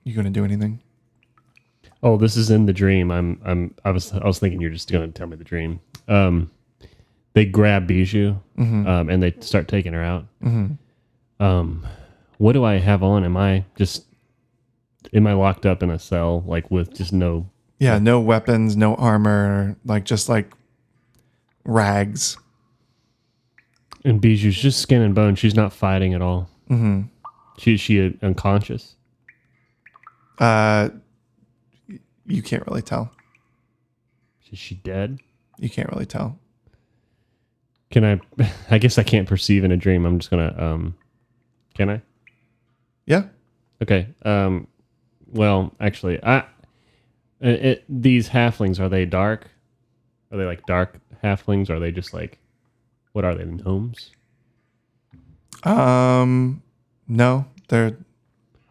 S6: You gonna do anything?
S4: Oh, this is in the dream. I was thinking you're just gonna tell me the dream. They grab Bijou, and they start taking her out. What do I have on? Am I locked up in a cell, like with just no?
S6: Yeah, no weapons, no armor, like just like rags.
S4: And Bijou's just skin and bone. She's not fighting at all. She unconscious.
S6: You can't really tell.
S4: Is she dead?
S6: You can't really tell.
S4: Can I? I guess I can't perceive in a dream. I'm just gonna. Can I?
S6: Yeah.
S4: Okay. Well, actually, these halflings, are they dark? Are they like dark halflings? Or are they just like, what are they? Gnomes?
S6: No, they're.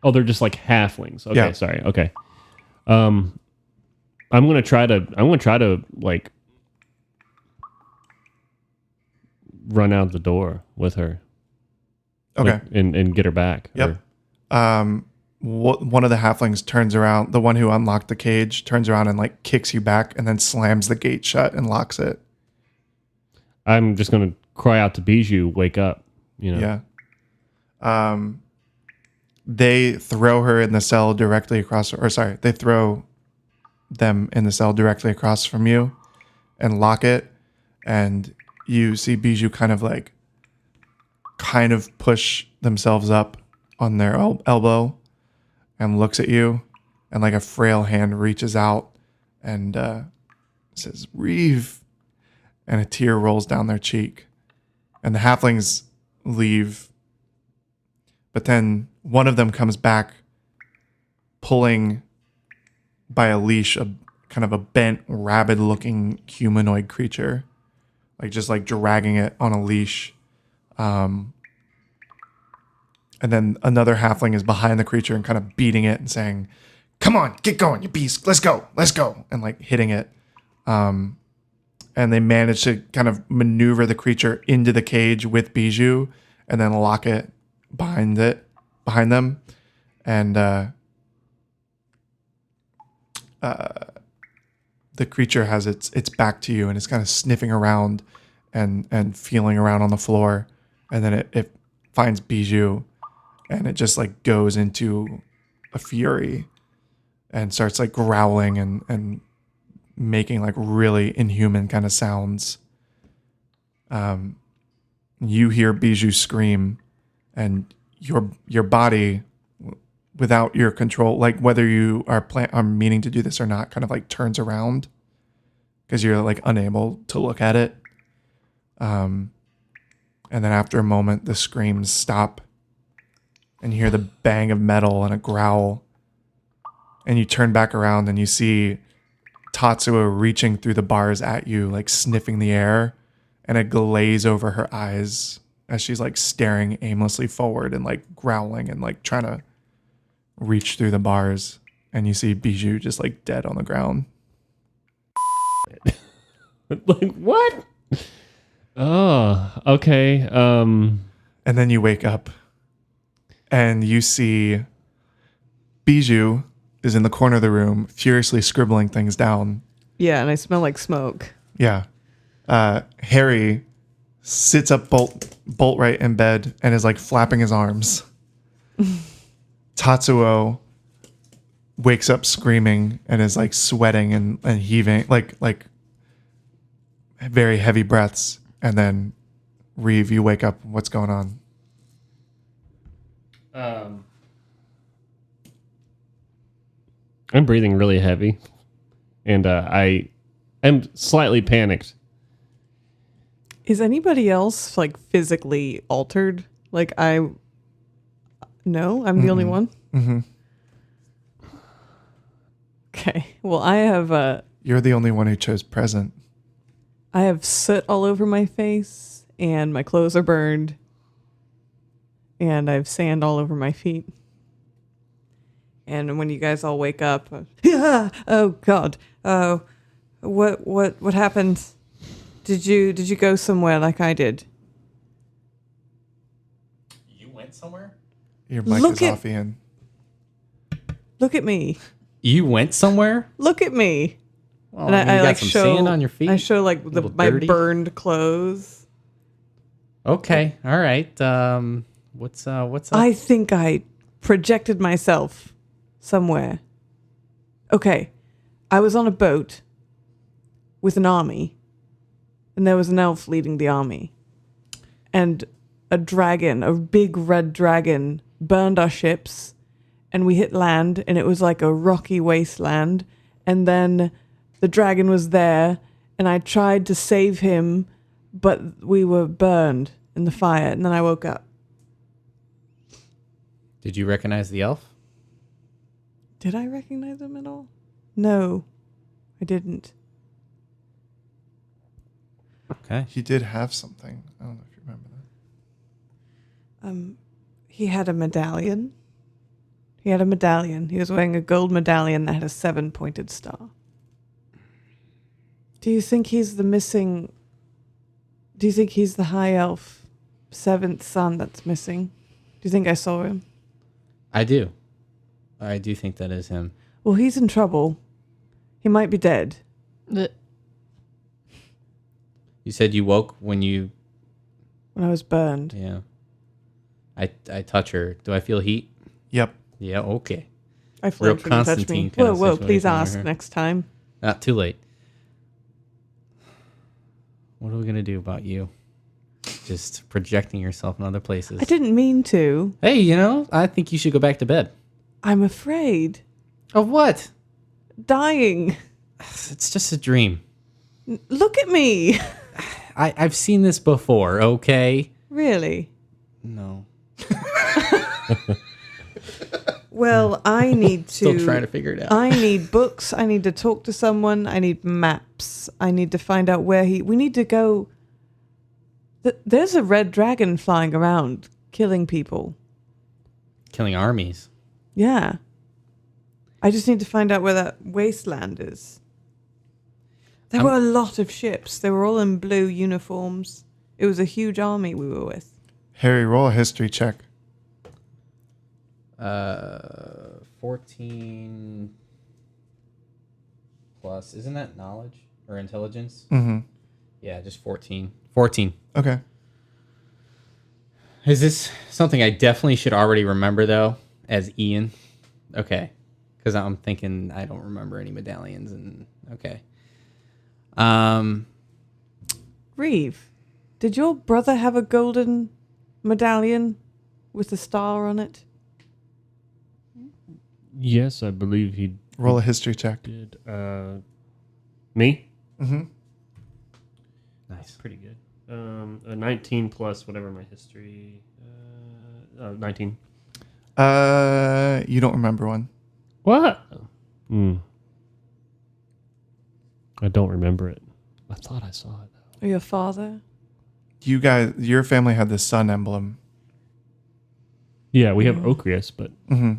S4: Oh, they're just like halflings. Okay,
S6: Yeah.
S4: sorry. Okay. I'm gonna try to like run out the door with her.
S6: Okay.
S4: Like, and get her back.
S6: Yep. One of the halflings turns around. The one who unlocked the cage turns around and like kicks you back, and then slams the gate shut and locks it.
S4: I'm just gonna cry out to Bijou, wake up. You know.
S6: Yeah. They throw her in the cell directly across, or sorry, they throw them in the cell directly across from you and lock it. And you see Bijou kind of push themselves up on their elbow and looks at you, and like a frail hand reaches out and says, "Reeve," and a tear rolls down their cheek. And the halflings leave. But then one of them comes back pulling by a leash a kind of a bent, rabid-looking humanoid creature. Like just like dragging it on a leash. And then another halfling is behind the creature and kind of beating it and saying, "Come on, get going, you beast. Let's go. And like hitting it. And they manage to kind of maneuver the creature into the cage with Bijou and then lock it behind them. And the creature has its back to you and it's kind of sniffing around and feeling around on the floor. And then it finds Bijou and it just like goes into a fury and starts like growling and making like really inhuman kind of sounds. You hear Bijou scream, and your body without your control, like whether you are meaning to do this or not, kind of like turns around because you're like unable to look at it. And then after a moment, the screams stop and you hear the bang of metal and a growl. And you turn back around and you see Tatsuo reaching through the bars at you, like sniffing the air, and a glaze over her eyes as she's like staring aimlessly forward and like growling and like trying to reach through the bars. And you see Bijou just like dead on the ground.
S4: Like, what? Oh, okay.
S6: And then you wake up and you see Bijou is in the corner of the room, furiously scribbling things down.
S3: Yeah, and I smell like smoke.
S6: Yeah. Harry sits up bolt right in bed and is like flapping his arms. Tatsuo wakes up screaming and is like sweating and heaving, like very heavy breaths. And then Reeve, you wake up. What's going on?
S4: I'm breathing really heavy, and I am slightly panicked.
S3: Is anybody else like physically altered? Like No, I'm the only one.
S6: Mm-hmm.
S3: Okay. Well, I have
S6: You're the only one who chose present.
S3: I have soot all over my face, and my clothes are burned, and I have sand all over my feet. And when you guys all wake up, yeah, oh God, what happened? Did you go somewhere like I did?
S5: You went somewhere?
S6: Your mic
S3: Look
S6: is
S3: at-
S6: off, Ian.
S3: Look at me.
S5: You went somewhere?
S3: Look at me.
S5: Well,
S3: And
S5: I mean, you got
S3: like
S5: some
S3: show
S5: sand on your feet.
S3: I show like
S5: little
S3: my
S5: dirty.
S3: burned clothes.
S5: Okay, all right. What's up?
S3: I think I projected myself somewhere. Okay. I was on a boat with an army, and there was an elf leading the army. And a dragon, a big red dragon, burned our ships, and we hit land, and it was like a rocky wasteland. And then the dragon was there, and I tried to save him, but we were burned in the fire, and then I woke up.
S5: Did you recognize the elf?
S3: Did I recognize him at all? No, I didn't.
S5: Okay.
S6: He did have something. I don't know if you remember that.
S3: He had a medallion. He was wearing a gold medallion that had a 7-pointed star. Do you think he's the high elf 7th son that's missing? Do you think I saw him?
S5: I do. I do think that is him.
S3: Well, he's in trouble. He might be dead.
S2: The-
S5: You said you woke when
S3: When I was burned.
S5: yeah. I touch her. Do I feel heat?
S6: Yep.
S5: Yeah, okay.
S3: I flinched when you touched
S5: Constantine
S3: me.
S5: kind
S3: Whoa,
S5: of
S3: whoa, please
S5: situation over
S3: ask
S5: here.
S3: next time.
S5: Not too late. What are we going to do about you? Just projecting yourself in other places.
S3: I didn't mean to.
S5: Hey, I think you should go back to bed.
S3: I'm afraid.
S5: Of what?
S3: Dying.
S5: It's just a dream.
S3: Look at me.
S5: I've seen this before, okay?
S3: Really?
S5: No.
S3: Well, I need to.
S5: Still trying to figure it out.
S3: I need books. I need to talk to someone. I need maps. I need to find out where we need to go. There's a red dragon flying around, killing people.
S5: Killing armies.
S3: Yeah. I just need to find out where that wasteland is. There were a lot of ships. They were all in blue uniforms. It was a huge army we were with.
S6: Harry, roll a history check.
S5: 14 plus. Isn't that knowledge or intelligence?
S6: Mm-hmm.
S5: Yeah, just 14. 14.
S6: Okay.
S5: Is this something I definitely should already remember, though, as Ian? Okay. Because I'm thinking I don't remember any medallions. And okay.
S3: Reeve, did your brother have a golden medallion with a star on it?
S4: Yes, I believe he
S6: Roll a history check.
S4: did. Me?
S6: Mm-hmm.
S5: Nice.
S4: Pretty good. A 19 plus whatever my history. 19.
S6: You don't remember one.
S4: What? I don't remember it. I thought I saw it.
S3: Are you a father?
S6: You guys, your family had the sun emblem.
S4: Yeah, we have Ocrius, but
S6: Mm-hmm.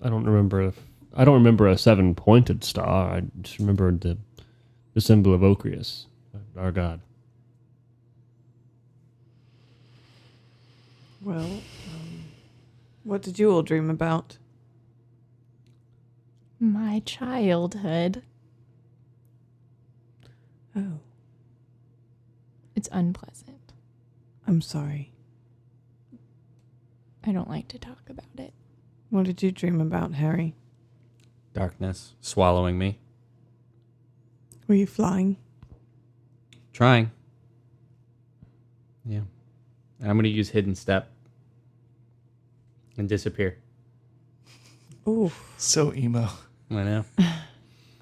S4: I don't remember. I don't remember a 7-pointed star. I just remember the symbol of Ocrius, our god.
S3: Well, what did you all dream about?
S2: My childhood.
S3: Oh,
S2: It's unpleasant.
S3: I'm sorry.
S2: I don't like to talk about it.
S3: What did you dream about, Harry?
S5: Darkness swallowing me.
S3: Were you flying?
S5: Trying. Yeah. I'm going to use hidden step and disappear.
S3: Ooh.
S6: So emo.
S5: I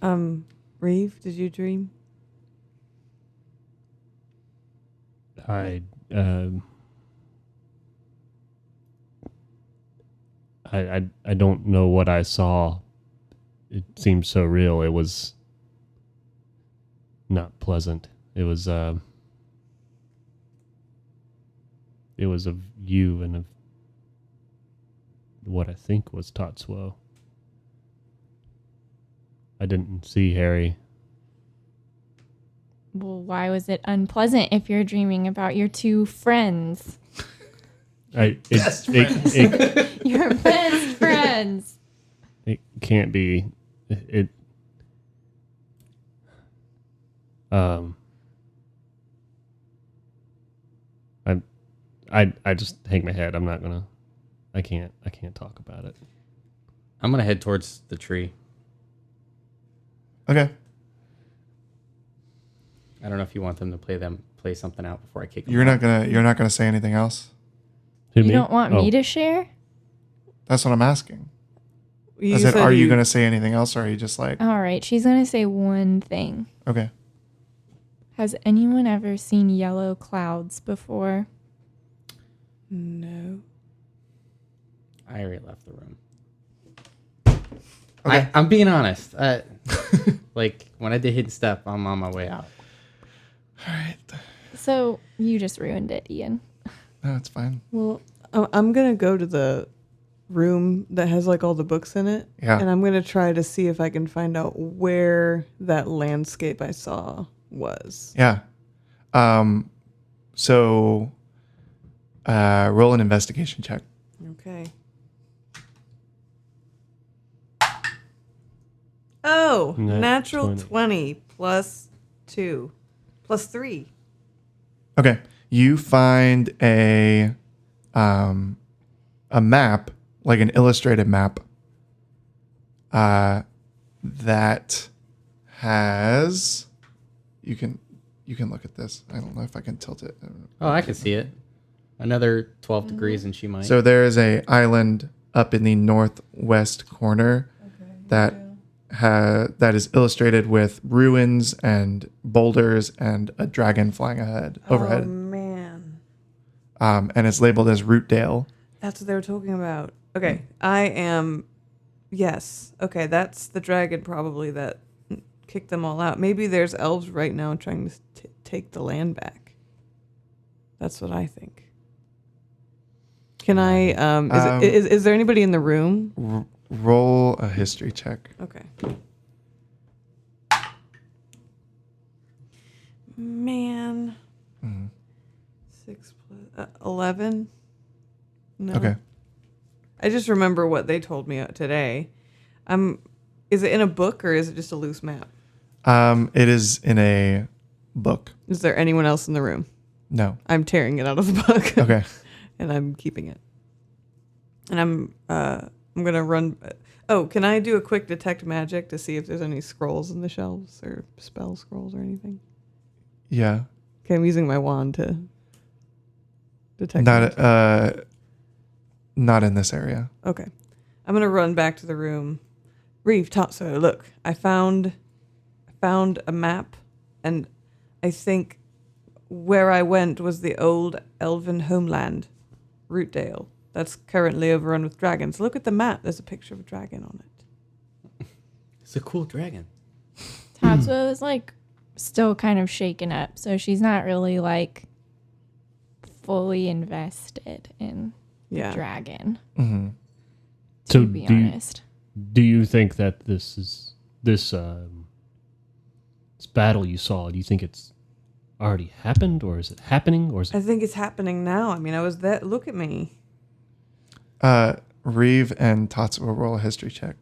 S5: know.
S3: Reeve, did you dream?
S4: I don't know what I saw. It seemed so real. It was not pleasant. It was of you and of what I think was Tatsuo. I didn't see Harry.
S2: Well, why was it unpleasant if you're dreaming about your two friends? Your best friends.
S4: It can't be. I just hang my head. I'm not gonna. I can't talk about it.
S5: I'm going to head towards the tree.
S6: Okay.
S5: I don't know if you want them to play something out before I kick them
S6: You're
S5: out.
S6: not gonna say anything else.
S4: Who,
S2: You
S4: me?
S2: don't want
S4: Oh.
S2: me to share?
S6: That's what I'm asking.
S3: You
S6: I said,
S3: said
S6: are you gonna say anything else, or are you just like,
S2: All right, she's going to say one thing.
S6: okay?
S2: Has anyone ever seen yellow clouds before?
S3: No.
S5: I already left the room.
S6: Okay.
S5: I'm being honest. Like, when I did hidden step, I'm on my way out.
S6: All right.
S2: So you just ruined it, Ian.
S6: No, it's fine.
S3: Well, I'm going to go to the room that has like all the books in it.
S6: Yeah.
S3: And I'm going to try to see if I can find out where that landscape I saw was.
S6: Yeah. So, roll an investigation check.
S3: Okay. Oh,
S4: Nat
S3: natural
S4: 20.
S3: 20 plus 2 plus 3.
S6: Okay. You find a map, like an illustrated map, that has. You can look at this. I don't know if I can tilt it.
S5: Oh, I can see it. Another 12 degrees and she might.
S6: So there is a island up in the northwest corner that is illustrated with ruins and boulders and a dragon flying
S3: Oh,
S6: overhead.
S3: man.
S6: And it's labeled as Rootdale.
S3: That's what they were talking about. Okay. I am. Yes. Okay. That's the dragon probably that kicked them all out. Maybe there's elves right now trying to take the land back. That's what I think. Can I? Is there anybody in the room?
S6: Roll a history check.
S3: Okay. Man. 6 plus 11. No.
S6: Okay.
S3: I just remember what they told me today. Is it in a book or is it just a loose map?
S6: It is in a book.
S3: Is there anyone else in the room?
S6: No.
S3: I'm tearing it out of the book.
S6: Okay.
S3: And I'm keeping it. And I'm gonna run. Oh, can I do a quick detect magic to see if there's any scrolls in the shelves or spell scrolls or anything?
S6: Yeah.
S3: Okay, I'm using my wand to detect. magic.
S6: Not in this area.
S3: Okay. I'm gonna run back to the room. Reeve, Tatsu, look, I found a map, and I think where I went was the old elven homeland, Rootdale. That's currently overrun with dragons. Look at the map. There's a picture of a dragon on it.
S5: It's a cool dragon.
S2: Tatsuo is like still kind of shaken up, so she's not really like fully invested in
S3: Yeah.
S2: the dragon.
S6: Mm-hmm.
S4: So
S2: To be honest.
S4: do you think that this battle you saw? Do you think it's already happened, or is it happening, or is
S3: I
S4: it?
S3: think it's happening now. I mean, I was there. Look at me.
S6: Reeve and Tots will roll a history check.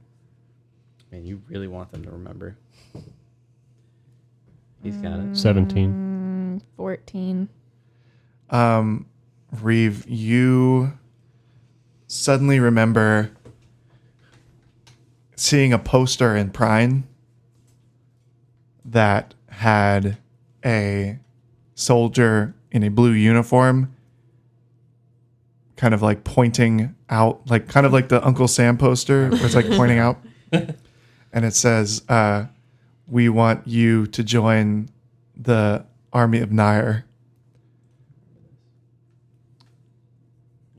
S5: Man, you really want them to remember. He's got it.
S4: 17.
S2: 14.
S6: Reeve, you suddenly remember seeing a poster in Prine that had a soldier in a blue uniform kind of like pointing out, like kind of like the Uncle Sam poster where it's like pointing out. And it says, we want you to join the army of Nair.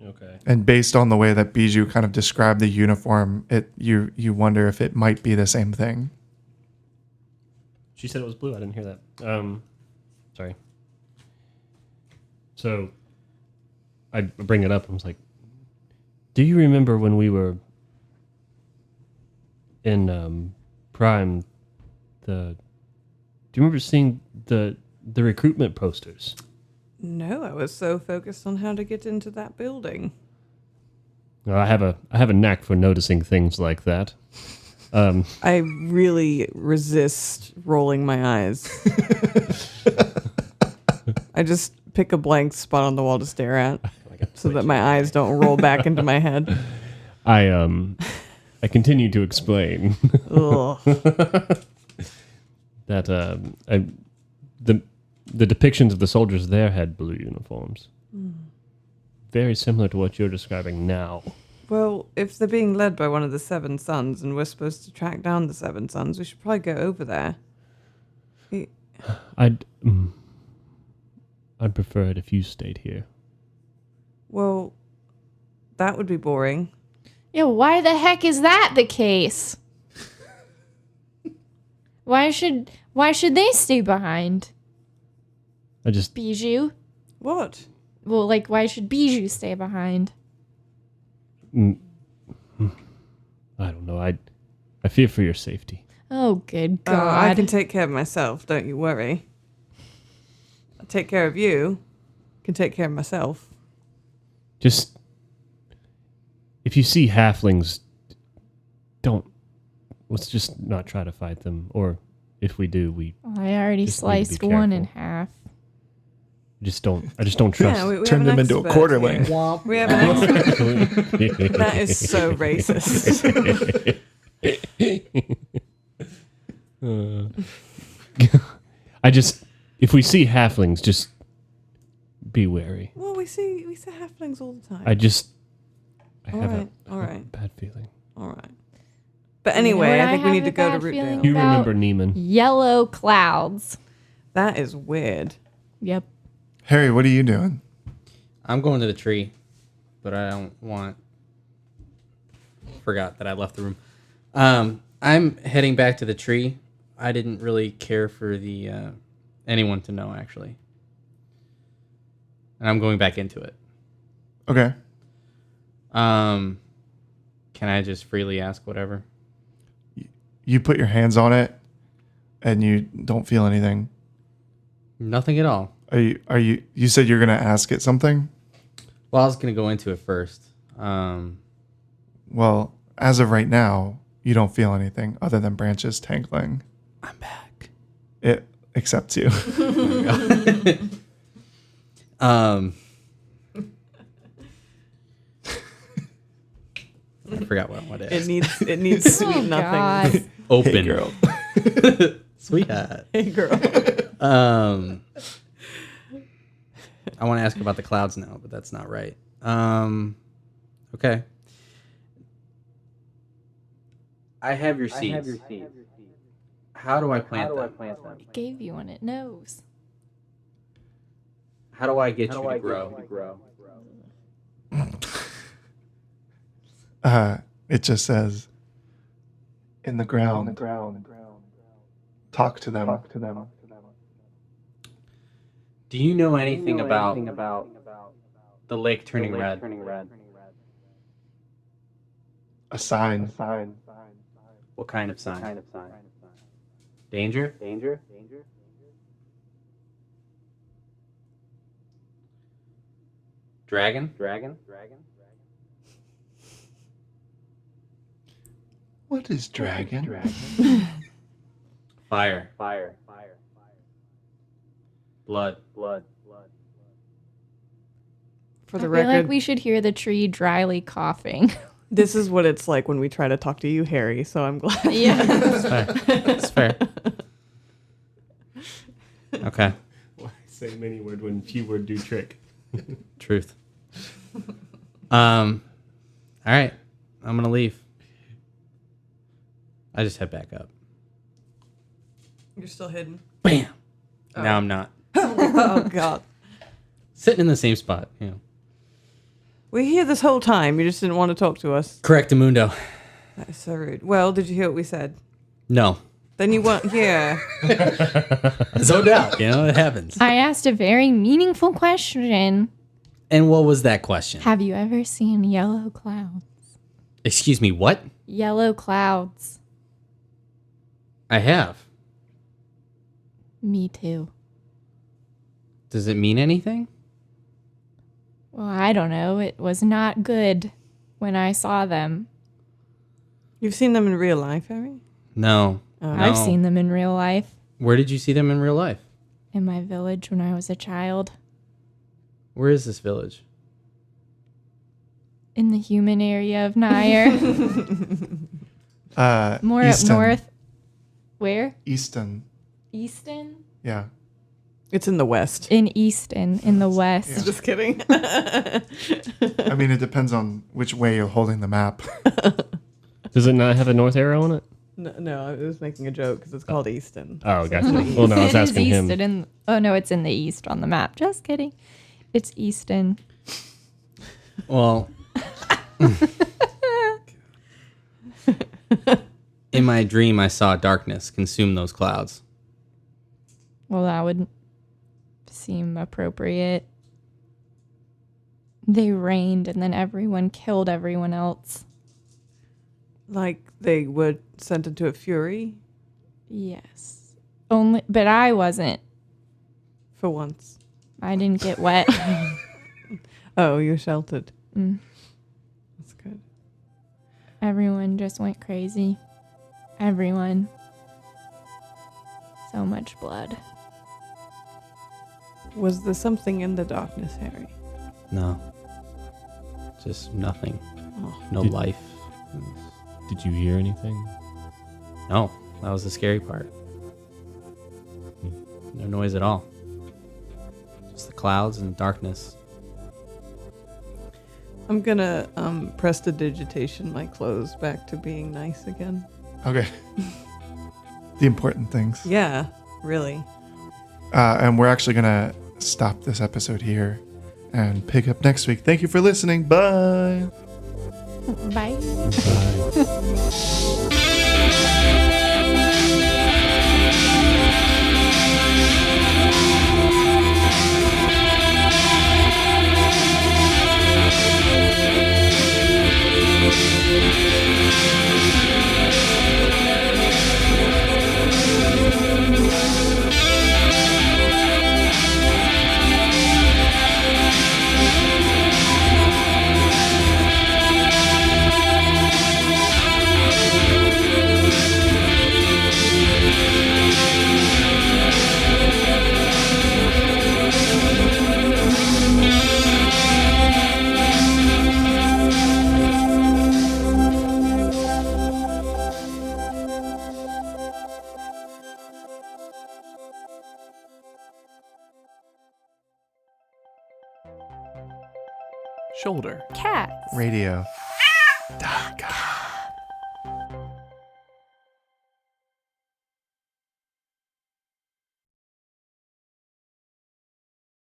S4: Okay.
S6: And based on the way that Bijou kind of described the uniform, you wonder if it might be the same thing.
S4: She said it was blue. I didn't hear that. Sorry. So I bring it up. I was like, do you remember when we were in Prime? Do you remember seeing the recruitment posters?
S3: No, I was so focused on how to get into that building.
S4: Well, I have a knack for noticing things like that.
S3: I really resist rolling my eyes. I just pick a blank spot on the wall to stare at so that my eyes don't roll back into my head.
S4: I continue to explain
S3: Ugh.
S4: that the depictions of the soldiers there had blue uniforms. Very similar to what you're describing now.
S3: Well, if they're being led by one of the Seven Sons and we're supposed to track down the Seven Sons, we should probably go over there.
S4: I'd prefer it if you stayed here.
S3: Well, that would be boring.
S2: Yeah, why the heck is that the case? Why should they stay behind?
S4: I just
S2: Bijou?
S3: What?
S2: Well, like, why should Bijou stay behind?
S4: I don't know. I fear for your safety.
S2: Oh, good
S3: I
S2: God.
S3: can take care of myself, don't you worry. I'll take care of you. Can take care of myself.
S4: Just if you see halflings, let's just not try to fight them. Or if we do, we
S2: I already
S4: just need to be
S2: sliced one in
S4: careful.
S2: half.
S4: I just don't trust.
S3: Yeah, we
S6: Turn
S3: have
S6: them
S3: an
S6: into a
S3: expert
S6: quarterling.
S3: here. We have an expert. That is so racist.
S4: If we see halflings, just be wary.
S3: Well, we see halflings all the time.
S4: I
S3: All
S4: have
S3: right,
S4: a
S3: all right.
S4: bad feeling.
S3: All right. But anyway,
S2: what
S3: I think we
S2: have
S3: need to
S2: a
S3: go to
S2: bad feeling
S3: Rootdale.
S4: You
S2: about?
S4: remember Neiman?
S2: Yellow clouds.
S3: That is weird.
S2: Yep.
S6: Harry, what are you doing?
S5: I'm going to the tree, but I don't want. Forgot that I left the room. I'm heading back to the tree. I didn't really care for the anyone to know actually, and I'm going back into it.
S6: Okay.
S5: Can I just freely ask whatever?
S6: You put your hands on it and you don't feel anything.
S5: Nothing at all.
S6: You said you're going to ask it something?
S5: Well, I was gonna go into it first.
S6: Well, as of right now, you don't feel anything other than branches tangling.
S5: I'm back.
S6: It accepts you.
S5: I forgot what it
S3: It
S5: is.
S3: needs sweet
S2: Oh,
S3: nothing.
S2: God.
S5: Open.
S6: Hey, girl.
S5: Sweetheart.
S3: Hey girl.
S5: I want to ask about the clouds now, but that's not right. Okay. I have your seeds. How do I plant them?
S2: It gave you one. It knows.
S5: How do I get you to grow?
S6: It just says, in the ground. Talk to them.
S5: Do you know anything about the lake turning red?
S6: A sign.
S5: What kind of sign? Danger? Dragon?
S6: What is dragon?
S5: Fire. Blood.
S3: For the
S2: I feel
S3: record,
S2: like we should hear the tree dryly coughing.
S3: this is what it's like when we try to talk to you, Harry. So I'm glad.
S2: Yeah.
S5: It's fair. Okay.
S4: Why say many word when few word do trick?
S5: Truth. All right. I'm gonna leave. I just head back up.
S3: You're still hidden.
S5: Bam. Now I'm not.
S3: Oh God.
S5: Sitting in the same spot. You know.
S3: We're here this whole time. You just didn't want to talk to us.
S5: Correct, Mundo.
S3: That is so rude. Well, did you hear what we said?
S5: No.
S3: Then you weren't here.
S5: No doubt. You know, it happens.
S2: I asked a very meaningful question.
S5: And what was that question?
S2: Have you ever seen yellow clouds?
S5: Excuse me, what?
S2: Yellow clouds.
S5: I have.
S2: Me too.
S5: Does it mean anything?
S2: Well, I don't know. It was not good when I saw them.
S3: You've seen them in real life, Harry?
S5: No.
S2: I've
S5: No.
S2: seen them in real life.
S5: Where did you see them in real life?
S2: In my village when I was a child.
S5: Where is this village?
S2: In the human area of Nair. More
S6: Easton.
S2: up north. Where?
S6: Easton.
S2: Easton?
S6: Yeah.
S3: It's in the west.
S2: In Easton, in the west.
S6: Yeah.
S3: Just kidding.
S6: I mean, it depends on which way you're holding the map.
S4: Does it not have a north arrow on it?
S3: No, I was making a joke because it's called Easton.
S4: Oh, gotcha. Well, no, I was
S2: It is
S4: asking him.
S2: Easton oh, no, it's in the east on the map. Just kidding. It's Easton.
S5: Well, in my dream, I saw darkness consume those clouds.
S2: Well, that would seem appropriate. They rained and then everyone killed everyone else.
S3: Like they were sent into a fury
S2: Yes. But I wasn't.
S3: for once.
S2: I didn't get wet.
S3: Oh, you're sheltered.
S2: Mm.
S3: That's good.
S2: Everyone just went crazy. Everyone. So much blood.
S3: Was there something in the darkness, Harry?
S5: No. Just nothing.
S3: Oh.
S5: No
S4: Did-
S5: life.
S4: Did you hear anything?
S5: No. That was the scary part. No noise at all. Just the clouds and darkness.
S3: I'm gonna prestidigitation my clothes back to being nice again.
S6: Okay. The important things.
S3: Yeah, really.
S6: And we're actually going to stop this episode here and pick up next week. Thank you for listening. Bye.
S2: Bye.
S6: Shoulder.
S2: Cats.
S6: Radio.